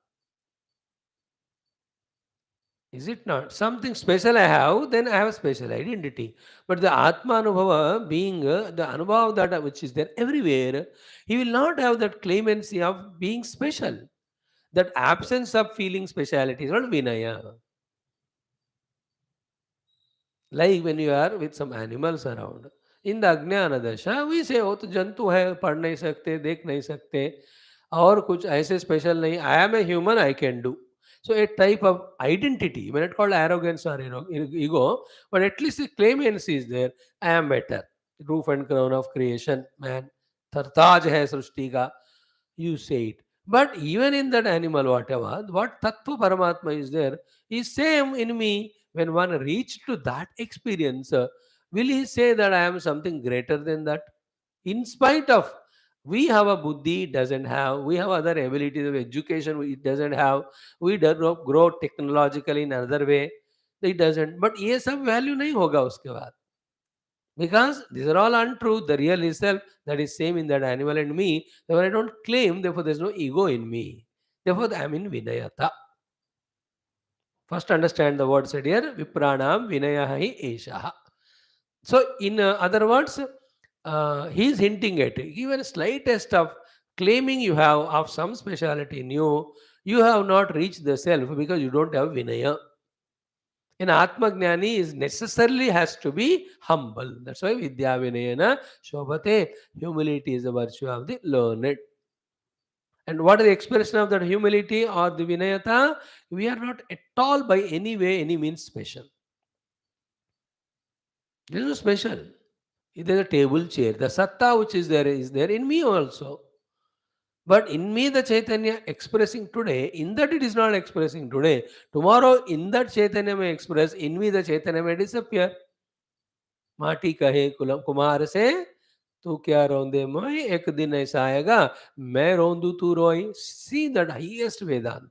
Is it not? Something special I have, then I have a special identity. But the Atma Anubhava being the Anubhava that which is there everywhere, he will not have that claimancy of being special. That absence of feeling speciality is not Vinaya. Like when you are with some animals around. In the Ajnana Dasha, we say, oh, तो जंतु है, पढ़ नहीं सकते, देख नहीं सकते, और कुछ ऐसे स्पेशल नहीं. I am a human, I can do. So a type of identity, when it called arrogance or ego, but at least the claimance is there. I am better. Roof and crown of creation, man. Tartaj hai सृष्टि का. You say it. But even in that animal, whatever, what Tattva Paramatma is there is same in me. When one reached to that experience, will he say that I am something greater than that? In spite of we have a buddhi, it doesn't have, we have other abilities of education, it doesn't have, we do not grow technologically in another way, it doesn't. But ये सब value नहीं होगा उसके बाद. Because these are all untrue. The real is self that is same in that animal and me. Therefore, I don't claim, therefore, there's no ego in me. Therefore, I am in Vinayata. First, understand the word said here Vipranam Vinayahi Eshaha. So, in other words, he is hinting at even slightest of claiming you have of some speciality in you, you have not reached the self because you don't have Vinaya. An Atmagnani is necessarily has to be humble. That's why Vidya Vinayana Shobhate. Humility is a virtue of the learned. And what is the expression of that humility or the Vinayata? We are not at all by any way, any means special. There is no special. There is a table, chair. The Satta which is there in me also. But in me, the Chaitanya expressing today, in that it is not expressing today. Tomorrow, in that Chaitanya may express, in me, the Chaitanya may disappear. माटी कहे कुमार से तू क्या रोंदे मोय एक दिन ऐसा आएगा मैं रोंदू तू रोई सी that highest Vedanta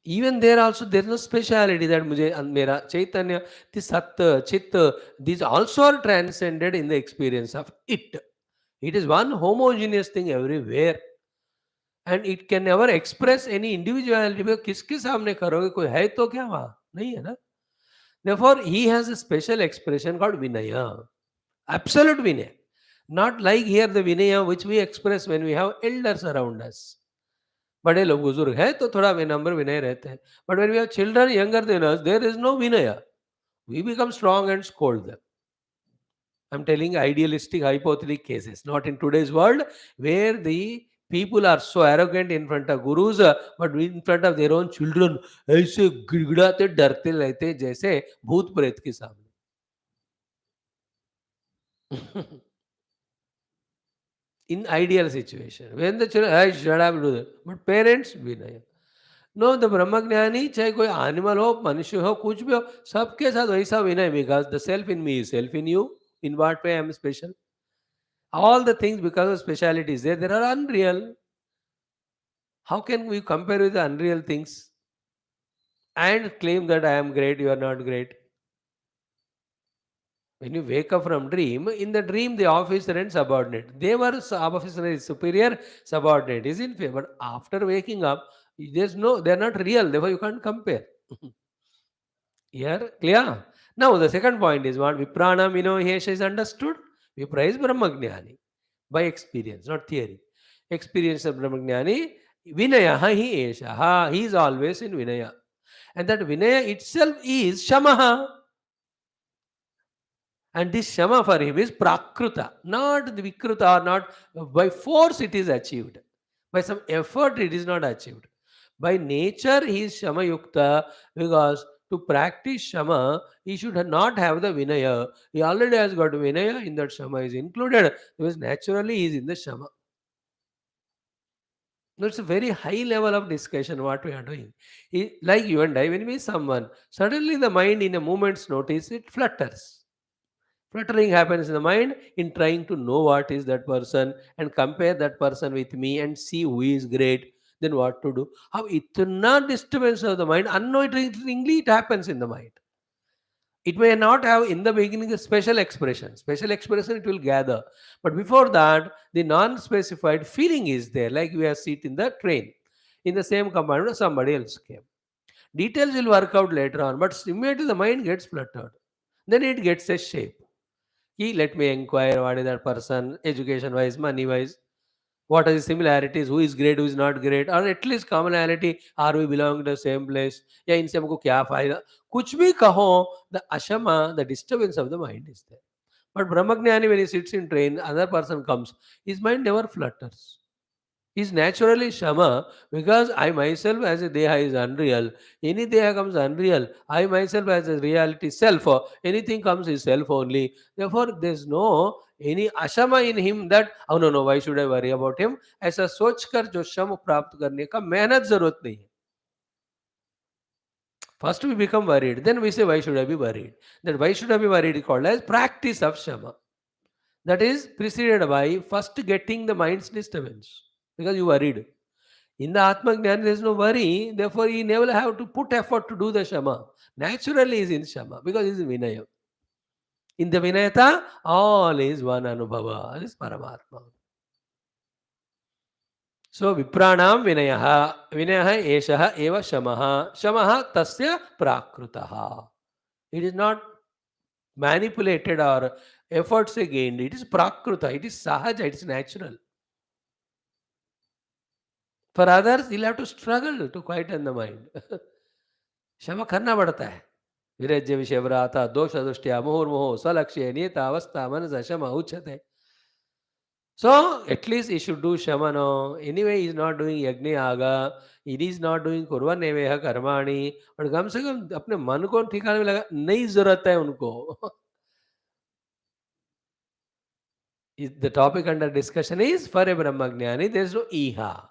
even there also there is no speciality that मुझे मेरा चैतन्य the सत्य चित्त these also are transcended in the experience of it is one homogeneous thing everywhere and it can never express any individuality because किसके सामने करोगे कोई है तो क्या वहां नहीं है ना. Therefore, he has a special expression called Vinaya. Absolute Vinaya. Not like here the Vinaya which we express when we have elders around us. बड़े लोग बुजुर्ग हैं तो थोड़ा विनम्र विनय रहते हैं. But when we have children younger than us, there is no Vinaya. We become strong and scold them. I'm telling idealistic, hypothetical cases, not in today's world where the people are so arrogant in front of gurus, but in front of their own children, ऐसे गिड़गिड़ाते डरते रहते जैसे भूत प्रेत के सामने. In ideal situation, when the children, I shut up, do that. But parents, Vinaya. No, the Brahmagnani, चाहे कोई animal हो, मनुष्य हो, कुछ भी हो, सबके साथ वैसा विनय because the self in me is self in you. In what way I am special? All the things because of specialities there are unreal. How can we compare with the unreal things and claim that I am great, you are not great? When you wake up from dream, in the dream the officer and subordinate, they were officer is superior, subordinate is inferior. But after waking up, there's no, they're not real, therefore you can't compare. Here, clear? Now the second point is what Viprana Minohesha is understood. Vipra is Brahmagnani by experience, not theory. Experience of Brahmagnani, Vinaya hi Esha, he is always in Vinaya. And that Vinaya itself is Shamaha. And this Shama for him is Prakruta, not the Vikruta or not by force it is achieved. By some effort it is not achieved. By nature he is Shama Yukta because to practice Shama he should not have the Vinaya. He already has got Vinaya, in that Shama is included because naturally he is in the Shama. No, it's a very high level of discussion what we are doing. Like you and I, when we meet someone, suddenly the mind in a moment's notice, it flutters. Fluttering happens in the mind in trying to know what is that person and compare that person with me and see who is great, then what to do. How itna disturbance of the mind, unknowingly it happens in the mind. It may not have in the beginning a special expression. Special expression it will gather. But before that, the non-specified feeling is there, like we are seat in the train. In the same compartment, somebody else came. Details will work out later on, but immediately the mind gets fluttered. Then it gets a shape. Let me inquire what is that person, education wise, money wise, what are the similarities, who is great, who is not great, or at least commonality, are we belong to the same place, या इनसे हमको क्या फायदा, कुछ भी कहो, the ashama, the disturbance of the mind is there. But Brahmagnani, when he sits in train, other person comes, his mind never flutters. Is naturally Shama, because I myself as a Deha is unreal. Any Deha comes unreal. I myself as a reality self. Anything comes is self only. Therefore, there's no any Ashama in him that, oh no, no, why should I worry about him? ऐसा सोच कर जो शम प्राप्त करने का मेहनत जरूरत नहीं है. First we become worried, then we say, why should I be worried? That why should I be worried is called as practice of Shama. That is preceded by first getting the mind's disturbance. Because you worried. In the Atma Jnana, there is no worry. Therefore, he never have to put effort to do the Shama. Naturally, he is in Shama because he is in Vinaya. In the Vinayata, all is one Anubhava. This is Paramatma. So, Vipranam Vinayaha. Vinayaha Eshaha Eva Shamaha. Shamaha Tasya Prakrutaha. It is not manipulated or efforts gained. It is Prakruta. It is Sahaja. It is natural. For others, he'll have to struggle to quieten the mind. क्षमा करना पड़ता है. विरज्य विषयव्राता दोष दृष्टिया मुहुर्मुहु स्वलक्ष्य नियता अवस्था मनस क्षमा उच्यते. So at least he should do shamano. Anyway, he is not doing yagni aga. He is not doing kurvan neveha कर्माणि. और कम से कम अपने मन को ठिकाने में लगा, नहीं जरूरत है उनको. The topic under discussion is for a Brahmagnani, there is no iha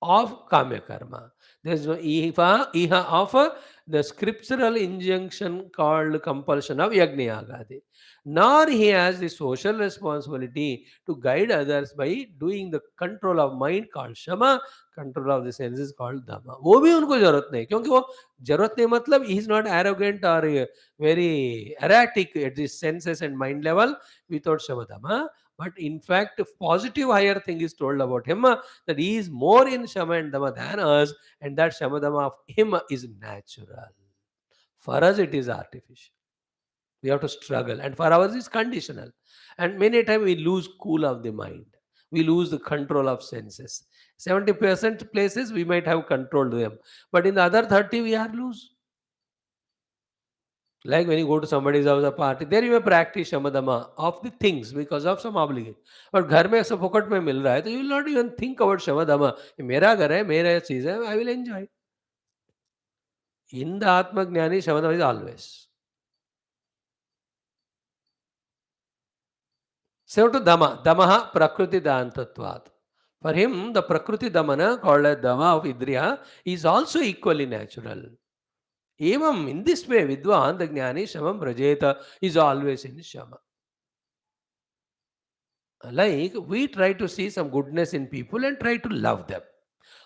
of Kamya Karma. There is no iha of the scriptural injunction called compulsion of Yagna Agadi. Nor he has the social responsibility to guide others by doing the control of mind called Shama, control of the senses called Dhamma. वो भी उनको जरूरत नहीं, क्योंकि वो जरूरत नहीं मतलब he is not arrogant or very erratic at the senses and mind level without Shama Dhamma. But in fact, positive higher thing is told about him, that he is more in Shama and Dhamma than us, and that Shama Dhamma of him is natural. For us, it is artificial. We have to struggle, and for ours, it's conditional. And many times we lose cool of the mind. We lose the control of senses. 70% places we might have controlled them, but in the other 30 we are loose. Like when you go to somebody's house, a party, there you may practice shamadama of the things because of some obligation. But घर में ऐसा फोकट में मिल रहा है, तो you will not even think about shamadama. ये मेरा घर है, मेरा चीज है, I will enjoy. In the Atma Jnani, shamadama is always. So to Dhamma, Dhammaha Prakriti Dantatvat. For him, the Prakriti Dhamana, called as Dhamma of Idriya, is also equally natural. Evam, in this way, Vidwan, the Jnani, Shamam Brajeta, is always in Shama. Like we try to see some goodness in people and try to love them,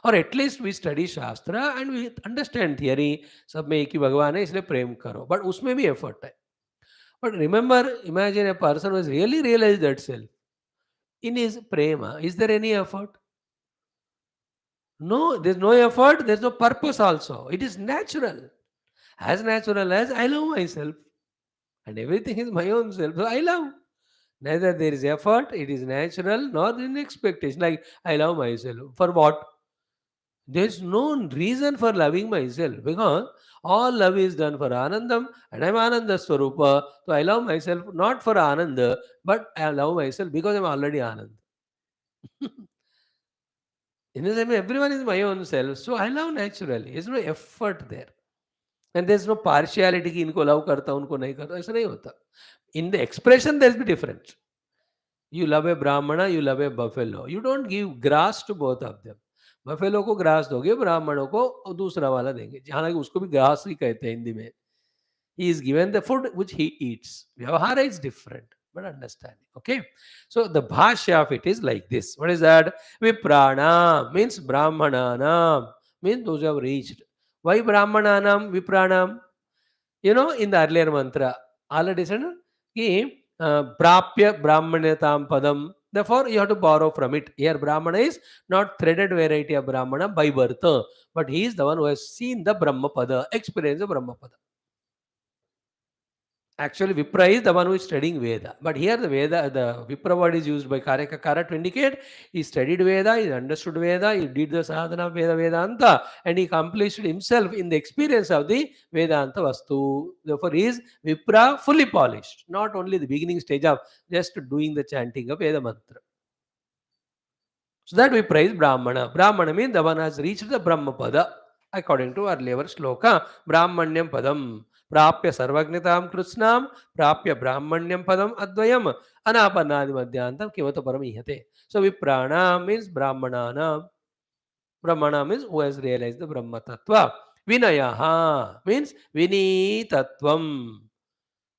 or at least we study Shastra and we understand theory. सब में एक ही भगवान है इसलिए प्रेम करो, but उसमें भी effort है. But remember, imagine a person who has really realized that self. In his prema, is there any effort? No, there's no effort, there's no purpose also. It is natural. As natural as I love myself. And everything is my own self. So I love. Neither there is effort, it is natural, nor in expectation. Like, I love myself. For what? There's no reason for loving myself, because all love is done for Anandam, and I'm Ananda Swarupa. So I love myself not for Ananda, but I love myself because I'm already Anand. In the same way, everyone is my own self. So I love naturally. There's no effort there. And there's no partiality कि इनको love करता उनको नहीं करता, ऐसा नहीं होता. In the expression, there's be different. You love a Brahmana, you love a buffalo. You don't give grass to both of them. Buffalo को ग्रास दोगे, ब्राह्मणों को दूसरा वाला देंगे, हालांकि उसको भी ग्रास ही कहते हैं हिंदी में. He is given the food which he eats. Vyavahara is different, but understanding. Okay. So the bhashya of it is like this. What is that? Viprana means Brahmananam, means those who have reached. Why Brahmananam, Vipranam? In the earlier mantra, already said, Prapya Brahmanetam Padam. Therefore, you have to borrow from it. Here, Brahmana is not threaded variety of Brahmana by birth, but he is the one who has seen the Brahma Pada, experienced the Brahma Pada. Actually, Vipra is the one who is studying Veda. But here the Vipra word is used by Karika Kara to indicate he studied Veda, he understood Veda, he did the sadhana of Vedanta, and he accomplished himself in the experience of the Vedanta Vastu. Therefore, he is Vipra fully polished, not only the beginning stage of just doing the chanting of Veda mantra. So that we praise Brahmana. Brahmana means the one has reached the Brahma Pada. According to earlier sloka, Brahmanyam Padam. Prapya Sarvagnatam Krusnam, Prapya Brahmanyam Padam Advayam, Anapanadi Madhyantam Kivata Paramihate. So Viprana means Brahmanana. Brahmana means who has realized the Brahma Tattva. Vinayaha means Vinitattvam.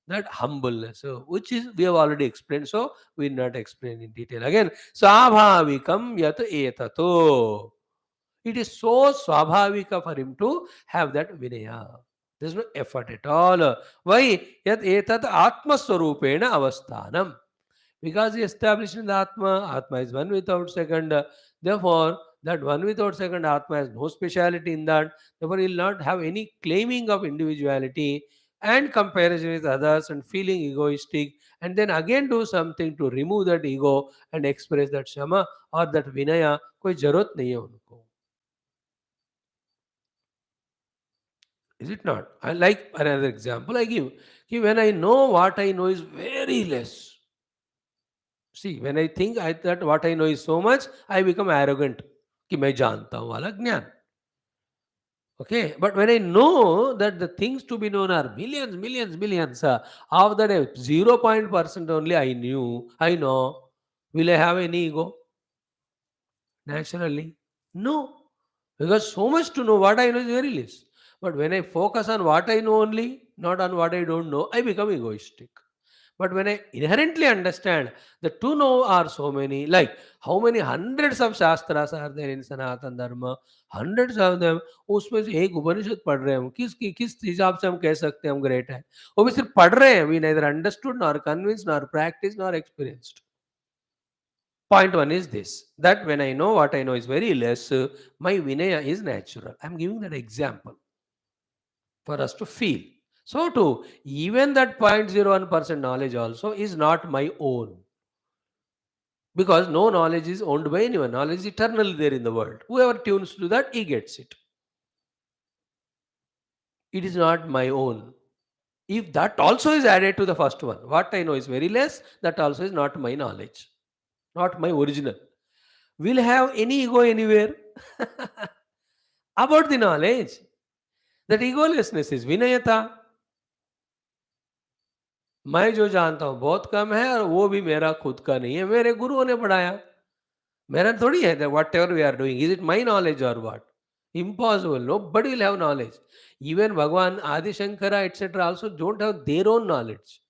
That humbleness, which is we have already explained, so we will not explain in detail again. Swabhavikam yat etato. It is so swabhavika for him to have that vinaya. There is no effort at all. Why? Yat etat atmaswarupena avasthanam. Because he established in the Atma. Atma is one without second. Therefore, that one without second Atma has no speciality in that. Therefore, he will not have any claiming of individuality and comparison with others and feeling egoistic, and then again do something to remove that ego and express that Shama or that Vinaya. कोई जरूरत नहीं है उनको. Is it not? I like another example I give. When I know what I know is very less. See, when I think that what I know is so much, I become arrogant. कि मैं जानता हूँ वाला ज्ञान. Okay, but when I know that the things to be known are millions, millions, millions, of that 0% only I know, will I have any ego? Naturally, no. Because so much to know, what I know is very less. But when I focus on what I know only, not on what I don't know, I become egoistic. But when I inherently understand the to know are so many, like how many hundreds of shastras are there in Sanatan Dharma, hundreds of them, उसमें से एक उपनिषद पढ़ रहे हैं हम, किस हिसाब से हम कह सकते हैं हम ग्रेट है? वो भी सिर्फ पढ़ रहे हैं, we neither understood nor convinced nor practiced nor experienced. Point one is this, that when I know what I know is very less, my vinaya is natural. I am giving that example for us to feel. So too, even that 0.01% knowledge also is not my own. Because no knowledge is owned by anyone. Knowledge is eternally there in the world. Whoever tunes to that, he gets it. It is not my own. If that also is added to the first one, what I know is very less, that also is not my knowledge, not my original. Will have any ego anywhere? About the knowledge. That egolessness is vinayata. मैं जो जानता हूँ बहुत कम है और वो भी मेरा खुद का नहीं है, मेरे गुरुओं ने पढ़ाया. मेरा थोड़ी है that whatever we are doing, is it my knowledge or what? Impossible. Nobody will have knowledge. Even Bhagwan, Adi Shankara, etc. also don't have their own knowledge.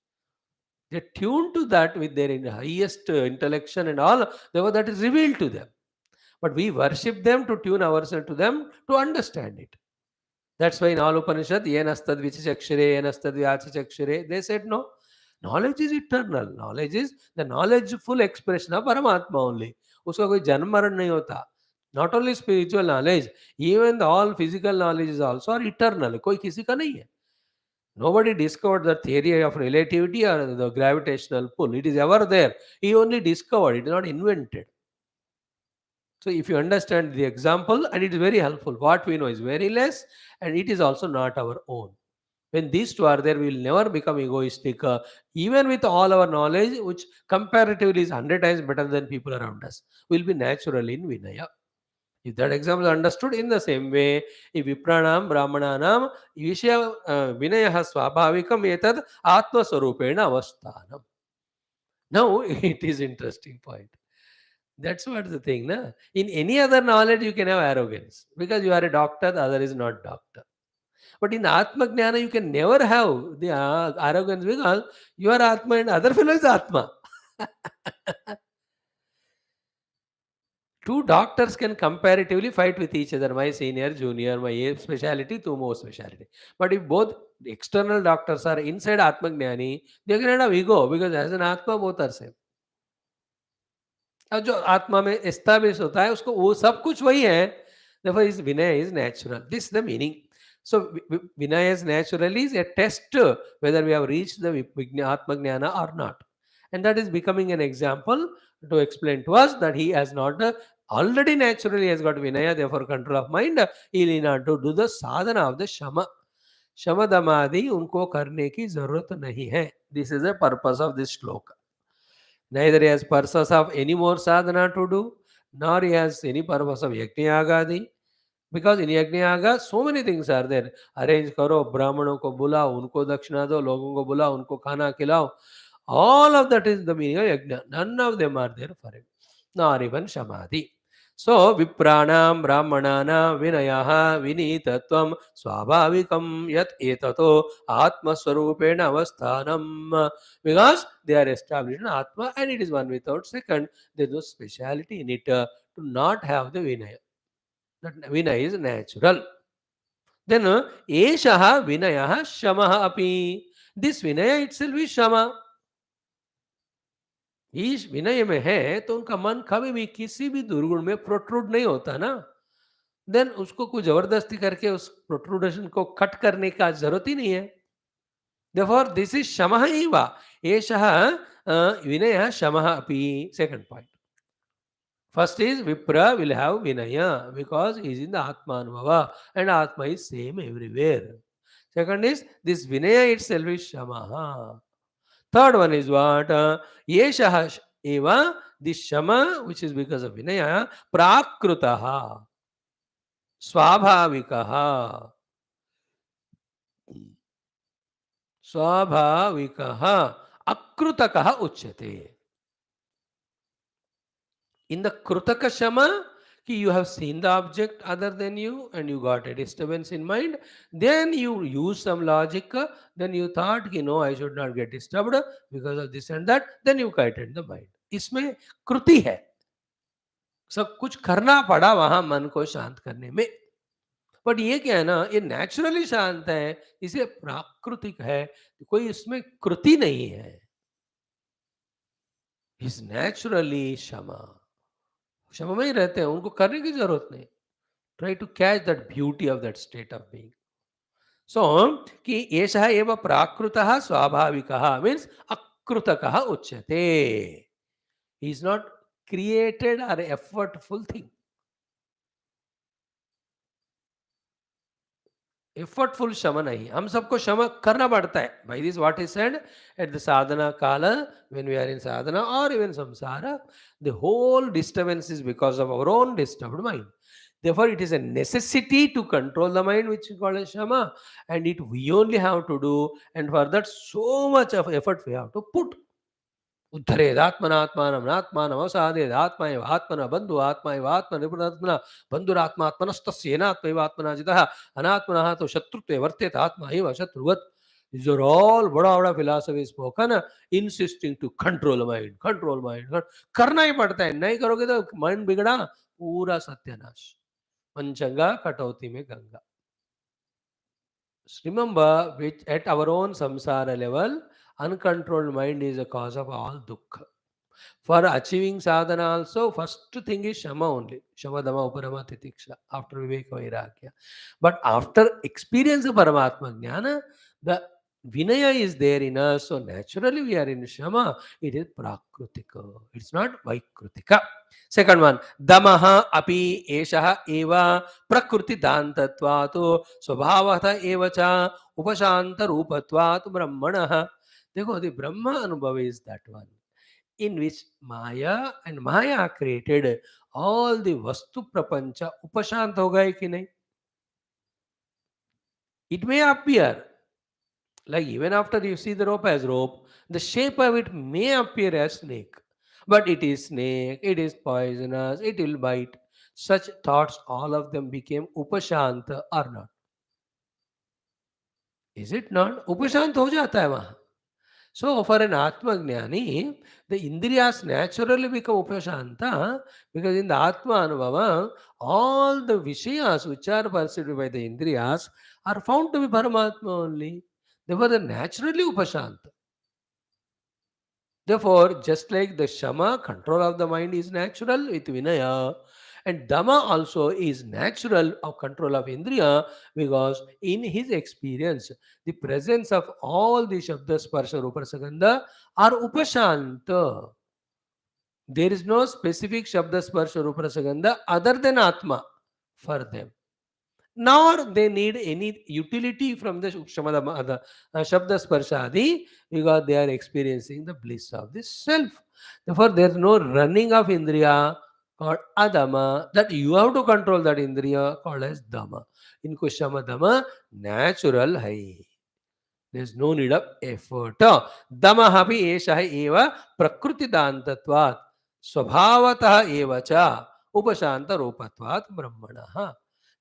They tune to that with their highest intellection and all. Therefore, that is revealed to them. But we worship them to tune ourselves to them to understand it. That's why in all Upanishad, yenastad vichachakshare, yenastad vyachachakshare, they said no. Knowledge is eternal. Knowledge is the knowledgeful expression of Paramatma only. उसका कोई जन्म मरण नहीं होता. Not only spiritual knowledge, even the all physical knowledge is also are eternal. कोई किसी का नहीं है. Nobody discovered the theory of relativity or the gravitational pull. It is ever there. He only discovered, it is not invented. So if you understand the example, and it is very helpful, what we know is very less and it is also not our own. When these two are there, we will never become egoistic, even with all our knowledge, which comparatively is 100 times better than people around us. We will be natural in Vinaya. If that example is understood in the same way, if Vipranam, Brahmananam, Vishya Vinaya Swabhavikam etad Atma Swarupena Avasthanam. Now, it is interesting point. That's what the thing, na? In any other knowledge, you can have arrogance because you are a doctor, the other is not doctor. But in Atma Jnana, you can never have the arrogance because you are Atma and other fellow is Atma. Two doctors can comparatively fight with each other. My senior, junior, my A specialty, tu more specialty. But if both external doctors are inside Atma Jnani, they can have ego because as an Atma, both are same. अब जो आत्मा में establish होता है उसको वो सब कुछ वही है, therefore is vinaya is natural. This is the meaning. So vinaya is natural is a test whether we have reached the atma jnana or not, and that is becoming an example to explain to us that he has not already naturally has got vinaya, therefore control of mind. He need not to do the sadhana of the shama. शमदमादि उनको करने की जरूरत नहीं है. This is the purpose of this shloka. Neither he has purpose of any more sadhana to do, nor he has any purpose of yajna. Because in yajna, so many things are there. Arrange karo, brahmanon ko bulao, unko dakshina do, logon ko bulao, unko khana khilao. All of that is the meaning of yajna. None of them are there for him. Nor even samadhi. So, vipranam brahmanana vinayaha vinithatvam swabhavikam yat etato atmaswarupena avasthanam. Because they are established in Atma and it is one without second. There is no speciality in it to not have the Vinaya. That Vinaya is natural. Then Eshaha Vinayaha Shamaha api. This Vinaya itself is Shama. इस विनय में है तो उनका मन कभी भी किसी भी दुर्गुण में प्रोट्रूड नहीं होता ना. देन उसको कोई जबरदस्ती करके उस प्रोट्रूडेशन को कट करने का जरूरत ही नहीं है. Therefore, this is Shamaha eva. Eshaha Vinaya Shamaha api. Second point. First is Vipra will have Vinaya because he is in the Atma Anubhava and Atma is same everywhere. Second is this Vinaya itself is Shamaha. Third one is what? Yeshaha eva. This Shama, which is because of Vinaya, Prakrutaha, Swabhavikaha. Swabhavikaha Akrutakaha Uchyate. In the Krutaka Shama, you have seen the object other than you and you got a disturbance in mind. Then you use some logic. Then you thought, no, I should not get disturbed because of this and that. Then you quieted the mind. इसमें कृति है. सब कुछ करना पड़ा वहां मन को शांत करने में. बट ये क्या है ना, ये नेचुरली शांत है, इसे प्राकृतिक है, कोई इसमें कृति नहीं है. इज नेचुरली क्षमा. क्षमा में ही रहते हैं, उनको करने की जरूरत नहीं. Try to catch that beauty of that state of being. So कि एषः एव प्राकृतः स्वाभाविकः मीन्स अकृतकः उच्यते. ही इज नॉट क्रिएटेड और एफर्टफुल थिंग. एफर्टफुल शम नहीं, हम सबको शम करना पड़ता है. By this what is said at the sadhana kaal, when we are in sadhana और even samsara, the whole disturbance is because of our own disturbed mind. Therefore, it is a necessity to control the mind, which is called as Shama, and it we only have to do, and for that, so much of effort we have to put. उद्धरेदात्मनात्मानमात्मानमवसादेद आत्मा एव आत्मन बंधु आत्मा एव आत्मनिर्भरात्मना बंधुरात्मात्मनस्तस्येनात्मैव आत्मना जितः अनात्मनः तो शत्रुत्वे वर्तेत आत्मा एव शत्रुवत्. These are all बड़ा philosophy spoken, insisting to control mind. करना ही पड़ता है, नहीं करोगे तो माइंड बिगड़ा, पूरा सत्यानाश. पंचंगा कटौती में Ganga. Remember, which at our own samsara level, uncontrolled mind is a cause of all dukkha. For achieving sadhana also, first thing is Shama only. Shama, Dama, Uparama, Titiksha, after Viveka, Vairagya. But after experience of Paramatma Jnana, the Vinaya is there in us, so naturally we are in Shama. It is Prakrutika. It's not Vaikrutika. Second one, Damaha api eshaha eva Prakruti dantatvato Swabhavata evacha Upashanta rupatvato Brahmanaha. देखो, the Brahma Anubhava is that one in which Maya and Maya created all the Vastu Prapancha. Upashant ho gaye ki nahi? It may appear like even after you see the rope as rope, the shape of it may appear as snake. But it is snake, it is poisonous, it will bite. Such thoughts, all of them became upashanta or not. Is it not? Upashant ho jata hai wahan. So, for an Atmagnani, the Indriyas naturally become Upashanta because in the Atma Anubhava, all the Vishayas which are perceived by the Indriyas are found to be Paramatma only. Therefore, they naturally Upashanta. Therefore, just like the Shama, control of the mind is natural with Vinaya, and Dhamma also is natural of control of Indriya because in his experience, the presence of all the Shabda, Sparsha, Rupa, Sagandha are Upashanta. There is no specific Shabda, Sparsha, Rupa, Sagandha other than Atma for them. Nor they need any utility from the Shabda Sparshadi because they are experiencing the bliss of the self. Therefore, there is no running of Indriya called Adama that you have to control that Indriya called as Dhamma. In Kushama Dhamma, natural hai. There is no need of effort. Damahapi esha eva prakriti dantatvat swabhavataha eva cha upashanta rupatvat brahmanaha.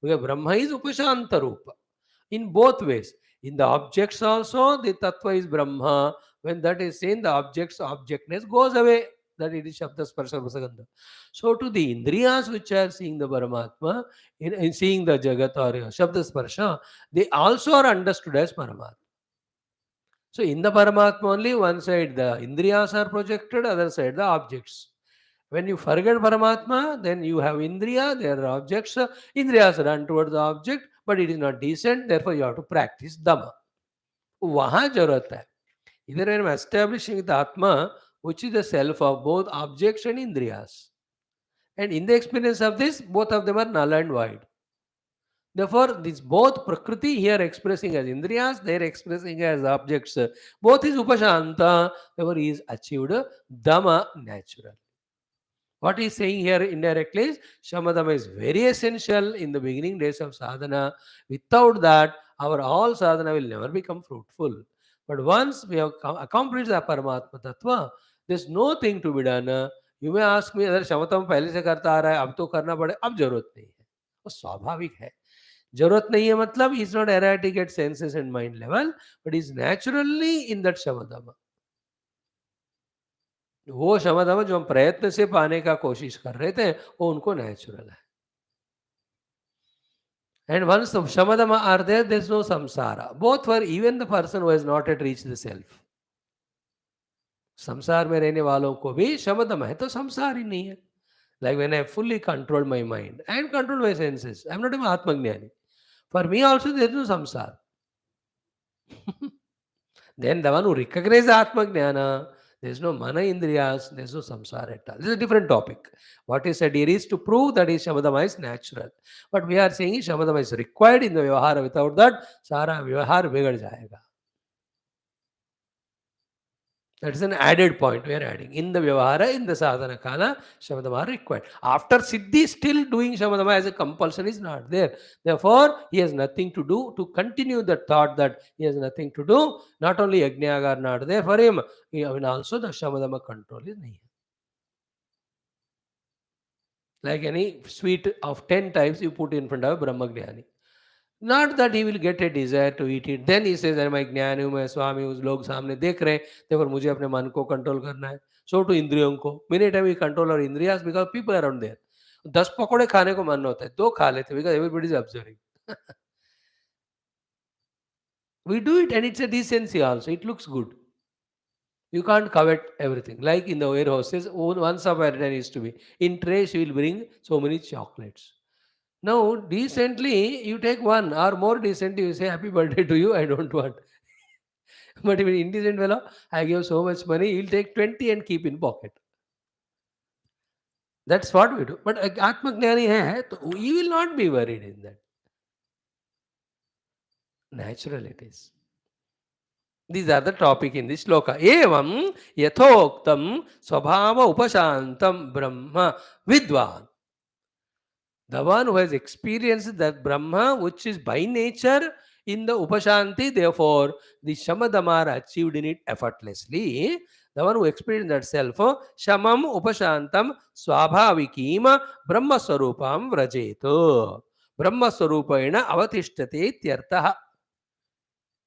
Because Brahma is upashanta rupa in both ways. In the objects also, the tattva is Brahma. When that is seen, the objectness goes away. That it is Shabda Sparsha Rasagandha. So to the Indriyas which are seeing the Paramatma, in seeing the Jagat or Shabda Sparsha, they also are understood as Paramatma. So in the Paramatma only, one side the Indriyas are projected, other side the objects. When you forget Paramatma, then you have Indriya, there are objects. Indriyas run towards the object, but it is not decent, therefore you have to practice Dhamma. वहाँ जरूरत है. Either I am establishing the Atma, which is the self of both objects and Indriyas. And in the experience of this, both of them are null and void. Therefore, this both Prakriti here expressing as Indriyas, there expressing as objects, both is Upashanta, therefore he is achieved Dhamma natural. What he is saying here indirectly is Shamadama is very essential in the beginning days of sadhana. Without that, our all sadhana will never become fruitful. But once we have accomplished the Paramatma Tattva, there's no thing to be done. You may ask me अगर शमतम पहले से करता आ रहा है अब तो करना पड़े, अब जरूरत नहीं है. वो स्वाभाविक है. जरूरत नहीं है मतलब is not erratic at senses and mind level, but is naturally in that shamadama. वो शमदम जो हम प्रयत्न से पाने का कोशिश कर रहे थे वो उनको नेचुरल है. And once the shamadama are there, there is no samsara. Both for even the person who has not yet reached the self. संसार में रहने वालों को भी शमदम है तो संसार ही नहीं है. Like when I fully control my mind and control my senses, I am not an Atmagnani. For me also there is no samsara. Then the one who recognizes Atmagnana, there is no mana indriyas, there is no samsara at all. This is a different topic. What is said here is to prove that is Shamadama is natural. But we are saying Shamadama is required in the Vyavahara. Without that, Sara Vyavahar bigad jayega. That is an added point we are adding. In the Vyavahara, in the Sadhana Kala, Shamadama are required. After Siddhi, still doing Shamadama as a compulsion is not there. Therefore, he has nothing to do to continue the thought that he has nothing to do. Not only Yajnayaga are not there for him, even also the Shamadama control is not. Like any sweet of 10 times you put in front of Brahmagnani. Not that he will get a desire to eat it. Then he says, मैं ज्ञानी हूँ, मैं स्वामी हूँ, लोग सामने देख रहे हैं, therefore मुझे अपने मन को कंट्रोल करना है. So to इंद्रियों को. Many times we control our indriyas because people are around there. 10 पकौड़े खाने को मन होता है, 2 खा लेते because everybody is observing. We do it and it's a decency also. It looks good. You can't covet everything. Like in the warehouses, once upon a time used to be. In tray, she will bring so many chocolates. Now, decently, you take one, or more decently, you say, happy birthday to you, I don't want. But if an indecent fellow, I give so much money, he'll take 20 and keep in pocket. That's what we do. But Atmagnani hai, he will not be worried in that. Natural it is. These are the topic in this shloka. Evam yathoktam swabhava upashantam brahma vidvan. The one who has experienced that Brahma, which is by nature in the Upashanti, therefore the Shamadama are achieved in it effortlessly. the one who experienced that self, shamam upashantam swabhavikim brahma swarupam vrajeto. Brahma swarupaina avatishtate ityartah.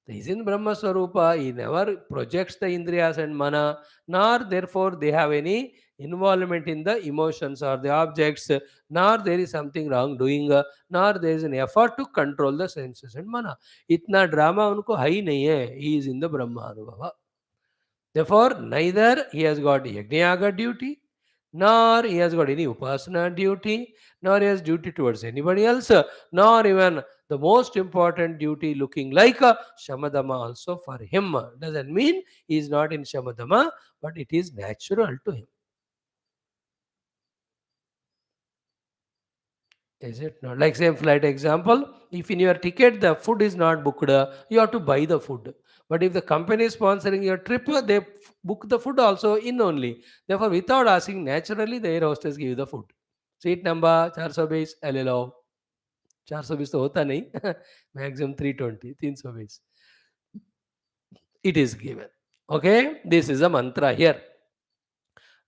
He is in Brahma Swarupa, he never projects the Indriyas and Mana, nor therefore they have any involvement in the emotions or the objects, nor there is something wrong doing, nor there is an effort to control the senses and Mana. इतना drama उनको है ही नहीं है. He is in the Brahma Anubhava. Therefore, neither he has got Yajnayaga duty, nor he has got any Upasana duty, nor he has duty towards anybody else, nor even the most important duty looking like a Shamadama also for him. Doesn't mean he is not in Shamadama, but it is natural to him. Is it not? Like same flight example, if in your ticket the food is not booked, you have to buy the food. But if the company is sponsoring your trip, they book the food also in only. Therefore, without asking, naturally the air hostess give you the food. Seat number 420, ले लो. 420 तो होता नहीं. Maximum 320, 320. It is given. Okay, this is a mantra here.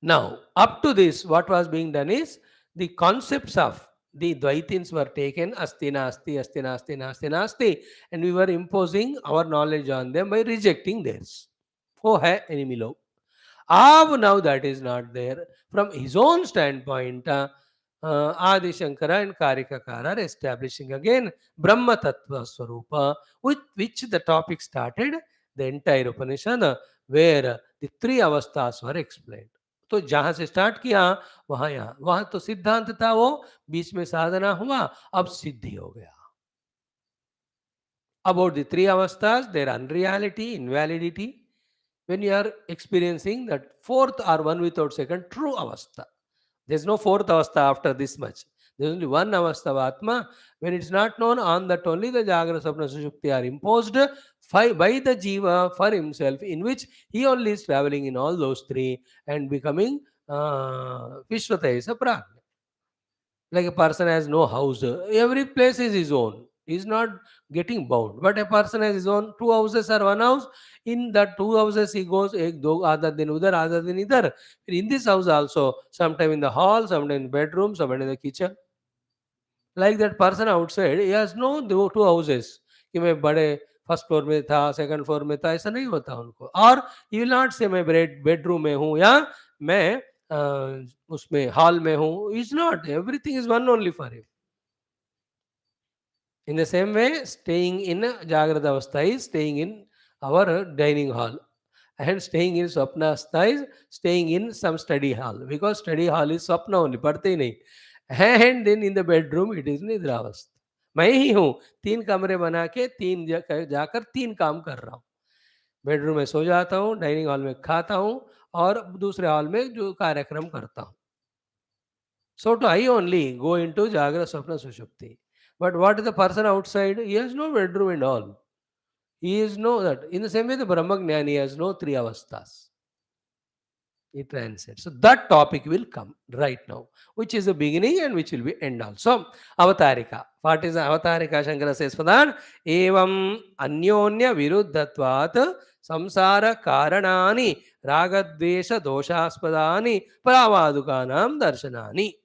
Now, up to this, what was being done is the concepts of the Dvaitins were taken asti nasti, asti nasti, nasti nasti, and we were imposing our knowledge on them by rejecting theirs. Oh, hai, enemy low. Now that is not there. From his own standpoint, Adi Shankara and Karikakara are establishing again Brahma Tattva Swarupa, with which the topic started, the entire Upanishad, where the three avasthas were explained. तो जहां से start किया वहां यहाँ वहां तो सिद्धांत था, वो बीच में साधना हुआ, अब सिद्धि हो गया. About the three avasthas, their unreality, invalidity, when you are experiencing that fourth or one without second true avastha. There's no fourth avastha after this much. There's only one avastha of Atma. When it's not known, on that only the Jagra Sapna Sushupti are imposed by the Jiva for himself, in which he only is traveling in all those three and becoming Vishwatayasa Prajna. Like a person has no house, every place is his own. He is not getting bound. But a person has his own two houses or one house. In that two houses, he goes, ek, do, other than udhar, other than idhar. In this house also, sometime in the hall, sometime in the bedroom, sometime in the kitchen. Like that person outside, he has no two houses. कि मैं बड़े first floor में था, second floor में था, ऐसा नहीं होता उनको. और ही विल नॉट से मैं बेडरूम में हूँ या मैं उसमें हॉल में हूँ. Is not. Everything is one only for him. In the same way, staying in Jagrata Avastha is staying in our dining hall, and staying in Swapna Avastha is staying in some study hall, because study hall is Swapna only, पढ़ते ही नहीं. And then in the bedroom it is निद्रा अवस्था. मैं ही हूँ, तीन कमरे बना के तीन जाकर तीन काम कर रहा हूँ. बेडरूम में सो जाता हूँ, डाइनिंग हॉल में खाता हूँ, और दूसरे हॉल में जो कार्यक्रम करता हूँ. So to I only go into Jagra Swapna Sushupti. But what is the person outside? He has no bedroom and all. He is no that. In the same way, the Brahmagnani has no three avasthas. It transcends. So that topic will come right now, which is the beginning and which will be end also. Avatarika. What is Avatarika? Shankara says for that, Evam Anyonya Viruddhatvat Samsara Karanani Ragadvesha Doshaspadani Pravadukanam Darshanani.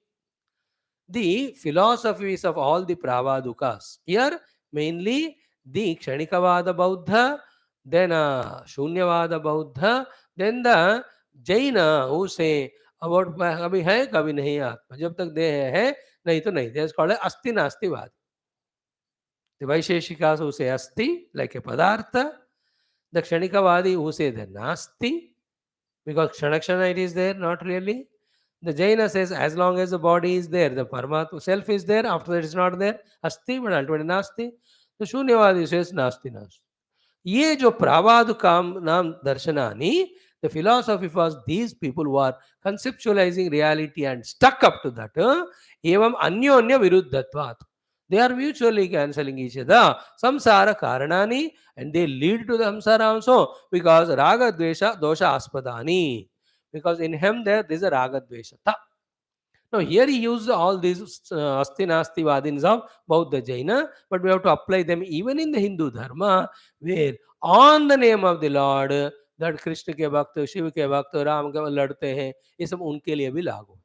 The philosophies of all the Pravadukas. Here, mainly the Kshanikavada Bauddha, then Shunyavada Bauddha, then the Jaina who say about कभी है कभी नहीं आत्मा, जब तक देह है नहीं तो नहीं. That's called asti nastivad. The Vaisheshikas who say asti like a padartha, the Kshanikavadi who say the nasti, because Kshanakshana it is there, not really. The Jaina says as long as the body is there, the Paramatma self is there, after that it's not there. Asti, but ultimately Nasti. The Shunyavadi says Nasti Nasti. ये जो प्रावाद काम नाम दर्शनानी, the philosophy was these people who are conceptualizing reality and stuck up to that. एवं अन्योन्य विरुद्धत्वात्. They are mutually cancelling each other. Samsara karanani, and they lead to the samsara also, because raga dvesha dosha aspadani. Because in him there is a raga dvesha. Now here he used all these asti nasti vadins of Bauddha Jaina, but we have to apply them even in the Hindu Dharma, where on the name of the Lord that Krishna के भक्त, शिव के भक्त, राम के लड़ते हैं, ये सब उनके लिए भी लागू है।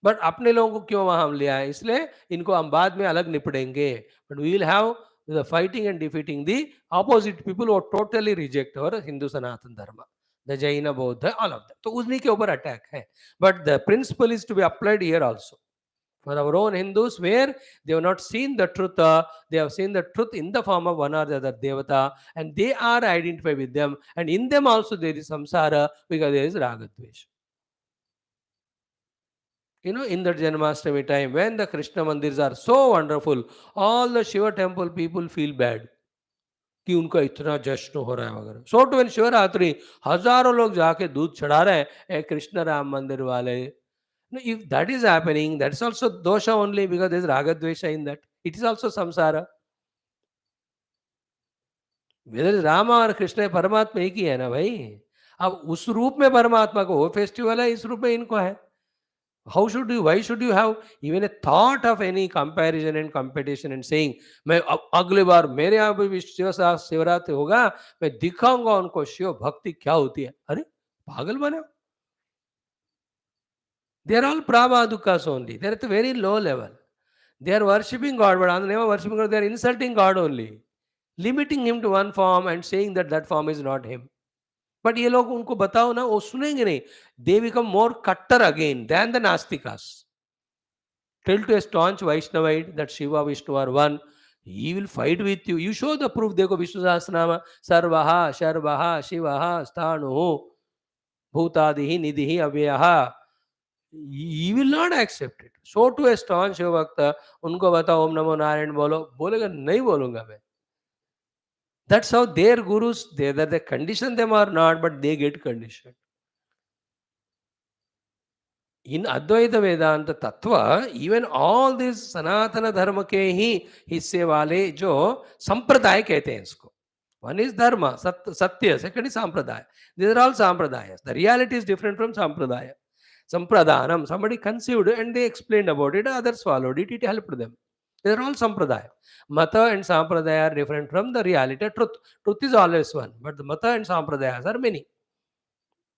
बट अपने लोगों को क्यों वहां हम ले आए, इसलिए इनको हम बाद में अलग निपटेंगे, but we will have the fighting and defeating the opposite people और टोटली रिजेक्ट और हिंदू सनातन धर्म, द जैन बौद्ध ऑल ऑफ दैट, तो उन्हीं के ऊपर अटैक है। But the principle is to be applied here also for our own Hindus, where they have not seen the truth, they have seen the truth in the form of one or the other devata, and they are identified with them, and in them also there is samsara because there is ragadvesh. You know, in the Janmashtami time, when the Krishna mandirs are so wonderful, all the Shiva temple people feel bad कि उनका इतना जश्न हो रहा है वगैरह। सो to Shivratri हजारों लोग जाके दूध चढ़ा रहे हैं, ए कृष्ण राम मंदिर वाले। No, if that is happening, that's also dosha only because there is raga dvesha in that. It is also samsara. Whether Rama और कृष्ण परमात्मा एक ही है ना भाई। अब उस रूप में परमात्मा को वो फेस्टिवल है, इस रूप में इनको है। How should you, why should you have even a thought of any comparison and competition and saying मैं अगले बार मेरे यहाँ भी शिवरात्रि होगा, मैं दिखाऊंगा उनको शिव भक्ति क्या होती है। अरे पागल बने। They are all prabhadukas only. They are at a very low level. They are worshipping God, but on the name of worshipping God, they are insulting God only, limiting him to one form and saying that that form is not him. But ये लोग उनको बताओ ना, वो सुनेंगे नहीं। They become more cutter again than the Nastikas. Tell to a staunch Vaishnavite that Shiva, Vishnu are one, he will fight with you. You show the proof. देखो विष्णु सहस्रनाम सर्वः शर्वः शिवः स्थाणुः भूतादिः निधिः अव्ययः, he will not accept it. So to a staunch Shiv भक्त, उनको बताओ ओम नमो नारायण बोलो, बोलेगा नहीं बोलूंगा मैं। That's how their gurus, whether they condition them or not, but they get conditioned. In Advaita Vedanta Tattva, even all these Sanatana Dharma के ही हिस्से वाले जो संप्रदाय कहते हैं इसको, one is dharma, satya, second is sampradaya. These are all sampradayas. The reality is different from sampradaya. Sampradhanam, somebody conceived and they explained about it, others followed it, it helped them. They are all sampradaya. Mata and sampradaya are different from the reality. Truth is always one, but the mata and sampradayas are many.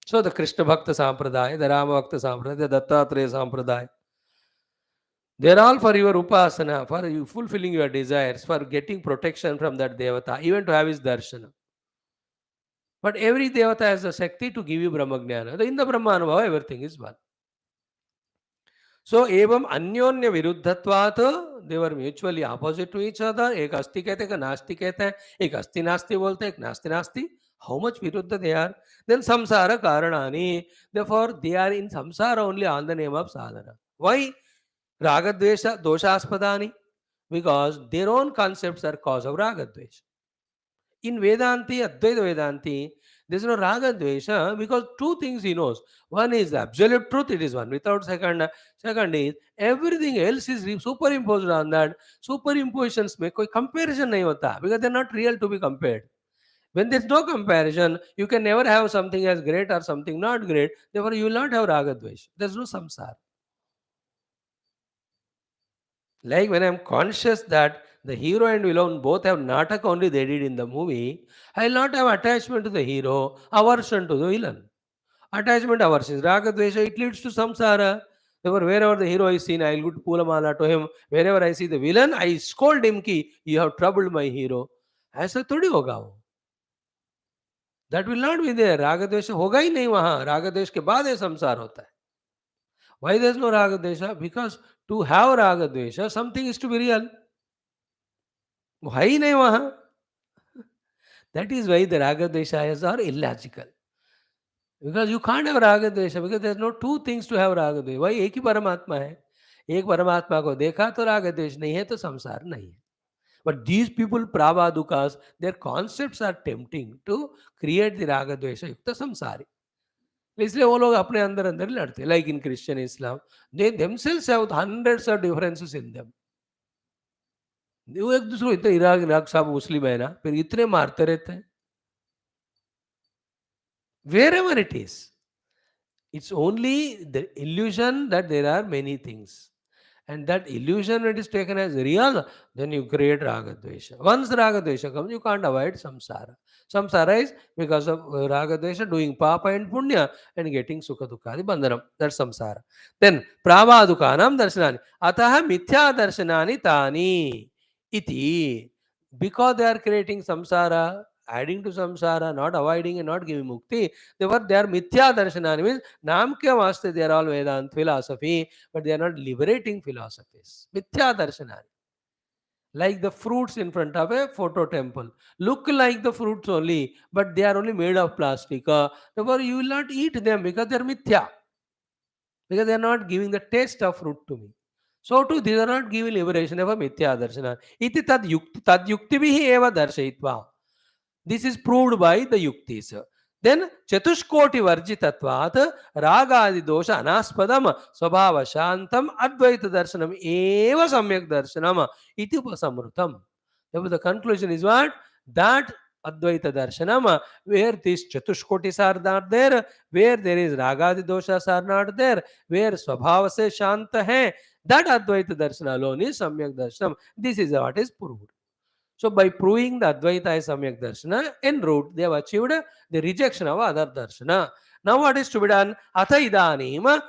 So the Krishna Bhakta Sampradaya, the Rama Bhakta Sampradaya, the Dattatreya Sampradaya, they are all for your upasana, for you fulfilling your desires, for getting protection from that devata, even to have his darshana. But every devata has the Shakti to give you Brahmagnana. In the Brahmanubhava, everything is one. So, evam अन्योन्य विरुद्धत्वात्, they were mutually opposite to each other. एक अस्ति कहते हैं, एक नास्ति कहते हैं, एक अस्ति नास्ति बोलते हैं, एक नास्ति नास्ति. How much viruddha they are? Then samsara karanani. Therefore, they are in samsara only on the name of sadhana. Why? Ragadvesha doshaspadani. Because their own concepts are cause of ragadvesha. In Vedanti, Advaita Vedanti, there is no raga dvesha because two things he knows. One is absolute truth, it is one without second. Second is everything else is superimposed on that. Superimpositions में कोई comparison नहीं होता because they are not real to be compared. When there is no comparison, you can never have something as great or something not great. Therefore, you will not have raga dvesha. There is no samsara. Like when I'm conscious that the hero and villain both have natak only they did in the movie, I will not have attachment to the hero, aversion to the villain. Attachment, aversion, raga, dvesha, it leads to samsara. Therefore, wherever the hero is seen, I will put pulamala to him. Wherever I see the villain, I scold him ki, you have troubled my hero. ऐसा थोड़ी होगा वो. That will not be there. राग द्वेष होगा ही नहीं वहां. राग द्वेष के बाद ये संसार होता है. Why there is no raga dvesha? Because to have raga dvesha, something is to be real. वो है ही नहीं वहां. That is why the raga dveshas are illogical. Because you can't have raga dvesha because there is no two things to have raga dvesha. वही एक ही परमात्मा है. एक परमात्मा को देखा तो राग द्वेष नहीं है तो संसार नहीं है. But these people, prabhadukas, their concepts are tempting to create the raga dvesha yukta samsari. इसलिए वो लोग अपने अंदर अंदर लड़ते. Like in Christian Islam, they themselves have hundreds of differences in them. वो एक दूसरे को इतने इराक इराक साहब मुस्लिम है ना, फिर इतने मारते रहते हैं. Wherever it is, it's only the illusion that there are many things. And that illusion, when it is taken as real, then you create ragadvesha. Once ragadvesha comes, you can't avoid samsara. Samsara is because of ragadvesha, doing papa and punya and getting sukha dukkha bandhanam. That's samsara. Then pravadukanam darshanani. Ataha mithya darshanani tani iti. Because they are creating samsara, adding to samsara, not avoiding and not giving mukti, therefore they are mithya darshanani, means namkya vaste, they are all Vedant philosophy, but they are not liberating philosophies. Mithya darshanani. Like the fruits in front of a photo temple. Look like the fruits only, but they are only made of plastic. Therefore, you will not eat them because they are mithya. Because they are not giving the taste of fruit to me. So too, these are not giving liberation of a mithya darshana. Iti tad yuktibihi eva darshayitva. This is proved by the yuktis. Then Chatushkoti Varjitatvat Ragadi Dosha Anaspadam Swabhava Shantam Advaita Darshanam Eva Samyak Darshanam Iti Upasamrutam. Therefore, the conclusion is what? That Advaita Darshanam, where these Chatushkotis are not there, where there is Ragadi Doshas are not there, where Swabhava se Shanta hai, that Advaita Darshana alone is Samyak Darshanam. This is what is proved. So by proving the Advaita is Samyak Darshana, en route they have achieved the rejection of other Darshana. Now what is to be done? Atha idanim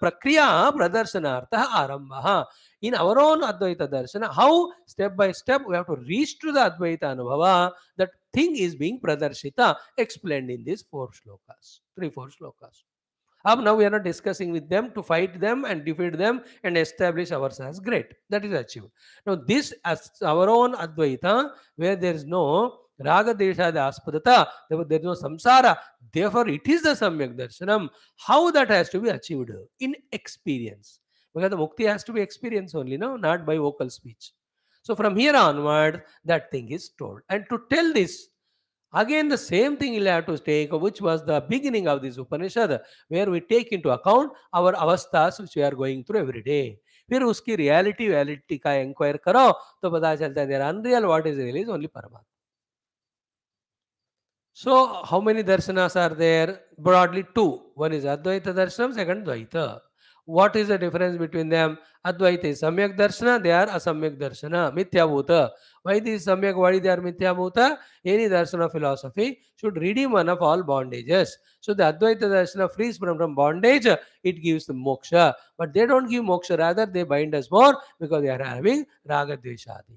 prakriya pradarsanartha arambha. In our own Advaita Darshana, how step by step we have to reach to the Advaita Anubhava, that thing is being pradarshita, explained in these 4 shlokas, 3-4 shlokas. Now we are not discussing with them to fight them and defeat them and establish ourselves as great. That is achieved. Now this as our own Advaita, where there is no Raga Desha Aspadata, there is no Samsara. Therefore, it is the Samyak Darshanam. How that has to be achieved? In experience. Because the Mukti has to be experience only, no? Not by vocal speech. So from here onward, that thing is told. And to tell this, again, the same thing you'll have to take, which was the beginning of this Upanishad, where we take into account our avasthas which we are going through every day. फिर उसकी reality का inquire करो तो पता चलता है they are unreal, what is real is only Paramatma. So, how many darshanas are there? Broadly 2. One is Advaita Darshanam, second Dvaita. What is the difference between them? Advaita is Samyak Darshana, they are Asamyak Darshana, Mithya Bhuta. Why this Samyak, why they are Mithya Bhuta? Any Darshana philosophy should redeem one of all bondages. So the Advaita Darshana frees from bondage, it gives the moksha. But they don't give moksha, rather they bind us more because they are having Raga Dveshadi.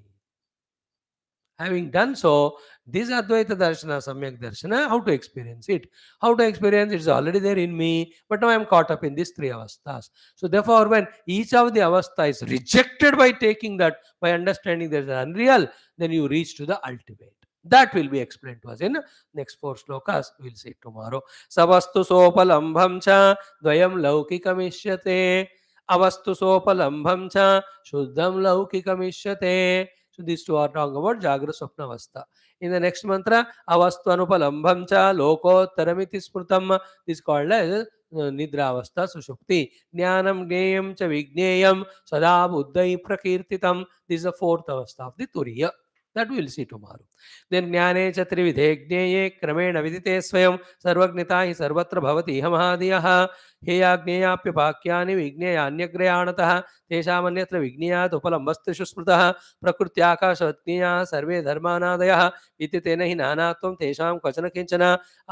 Having done so, this Advaita Darshana, Samyak Darshana, how to experience it? How to experience it is already there in me, but now I am caught up in these 3 avasthas. So therefore, when each of the avastha is rejected by taking that, by understanding that it is unreal, then you reach to the ultimate. That will be explained to us in next 4 shlokas. We will see tomorrow. Savastu sopalambham cha dvayam laukikamishyate. Avastu sopalambham cha shuddham laukikamishyate. So these 2 are talking about Jagra Swapna Avastha. In the next mantra, Avastu Anupalambham cha Lokottaramiti Smrutam. This is called as Nidra Avastha Sushupti. Jnanam Gneyam cha Vigneyam Sada Buddhai Prakirtitam. This is the 4th Avastha of the Turiya. That we will see tomorrow. Then Jnane cha Trividhe Gneye Kramena Vidite Swayam Sarvagnita hi Sarvatra Bhavati Hamahadiyaha Heyagneyaapyapakyani Vigneyanyagrayanatah Teshamanyatra Vigneyat Upalambastishu Smrutah प्रकृत्याकाशवत्नीयाः सर्वे धर्मानादयः विद्यतेन हि नानात्वं तेषां क्वचन किञ्चन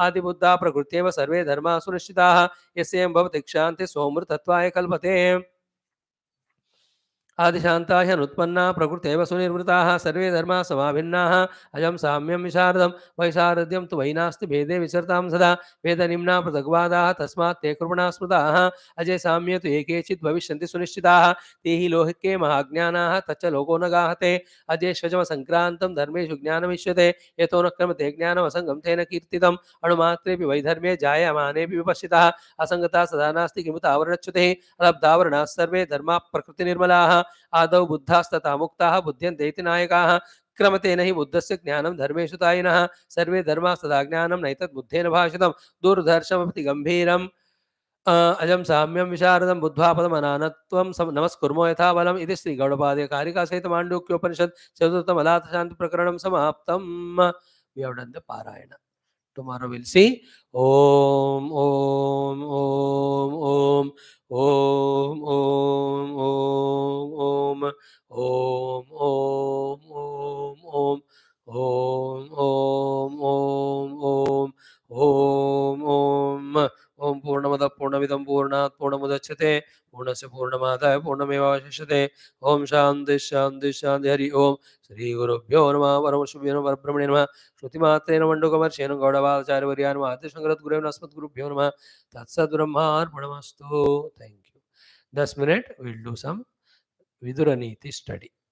आदिबुद्धा प्रकृत्येव सर्वे धर्माः सुनिश्चिताः यस्येवं भवति क्षान्ते सोमृतत्वाय कल्पते आदिशान्ताः ह्यनुत्पन्ना प्रकृतेव सुनिर्वृताः सर्वे धर्माः समाभिन्नाः अजं साम्यं विशारदं वैशारद्यं तु वै नास्ति भेदे विचरतां सदा वेदनिम्ना पृथग्वादाः तस्मात् ते कृपणा स्मृताः अजय साम्ये तु एकेचित् भविष्यन्ति सुनिश्चिताः ते हि लोहिके महाज्ञानाः तच्च लोको न गाहते अजय शजमसङ्क्रान्तं धर्मेषु ज्ञानमिष्यते यतो न क्रमते ज्ञानमसङ्गं तेन कीर्तितम् अणुमात्रेऽपि वैधर्म्ये जायमानेऽपि विपश्चितः असङ्गता सदा नास्ति किमुत आवरणच्युतेः अलब्धावरणाः सर्वे धर्माः प्रकृतिनिर्मलाः आदौ बुद्धास्तथा मुक्ताः बुध्यन्ते इति नायकाः क्रमतेन हि बुद्धस्य ज्ञानं धर्मेषु तायिनः सर्वे धर्मास्तथा ज्ञानं नैतत् बुद्धेन भाषितं दूरदर्शमपि गम्भीरम् अजं साम्यं विशारदं बुद्ध्वा पदमनानत्वं नमस्कुर्मो यथा बलम् इति श्री गौडपादे कारिका सहित माण्डूक्योपनिषत् चतुर्थम अलाथ शांति प्रकरणं समाप्तम्. We have done the parayana. Tomorrow we'll see Om Om Om Om Om Om Om पूर्णमिदं पूर्णात् पूर्णमुदच्यते पूर्णस्य पूर्णमादाय पूर्णमेवावशिष्यते। ओम शांति शांति शांति। हरि ओम। श्री गुरुभ्यो नमः। परमशिवाय नमः। परब्रह्मणे नमः। श्रुतिमात्रेण मंडूकमर्षेण गौडवाचार्यवर्यान् आद्यशङ्करद्गुरुवेण अस्मद्गुरुभ्यो नमः। तत्सद्ब्रह्मार्पणमस्तु। Thank you. 10 minutes we'll do some Vidura Niti study.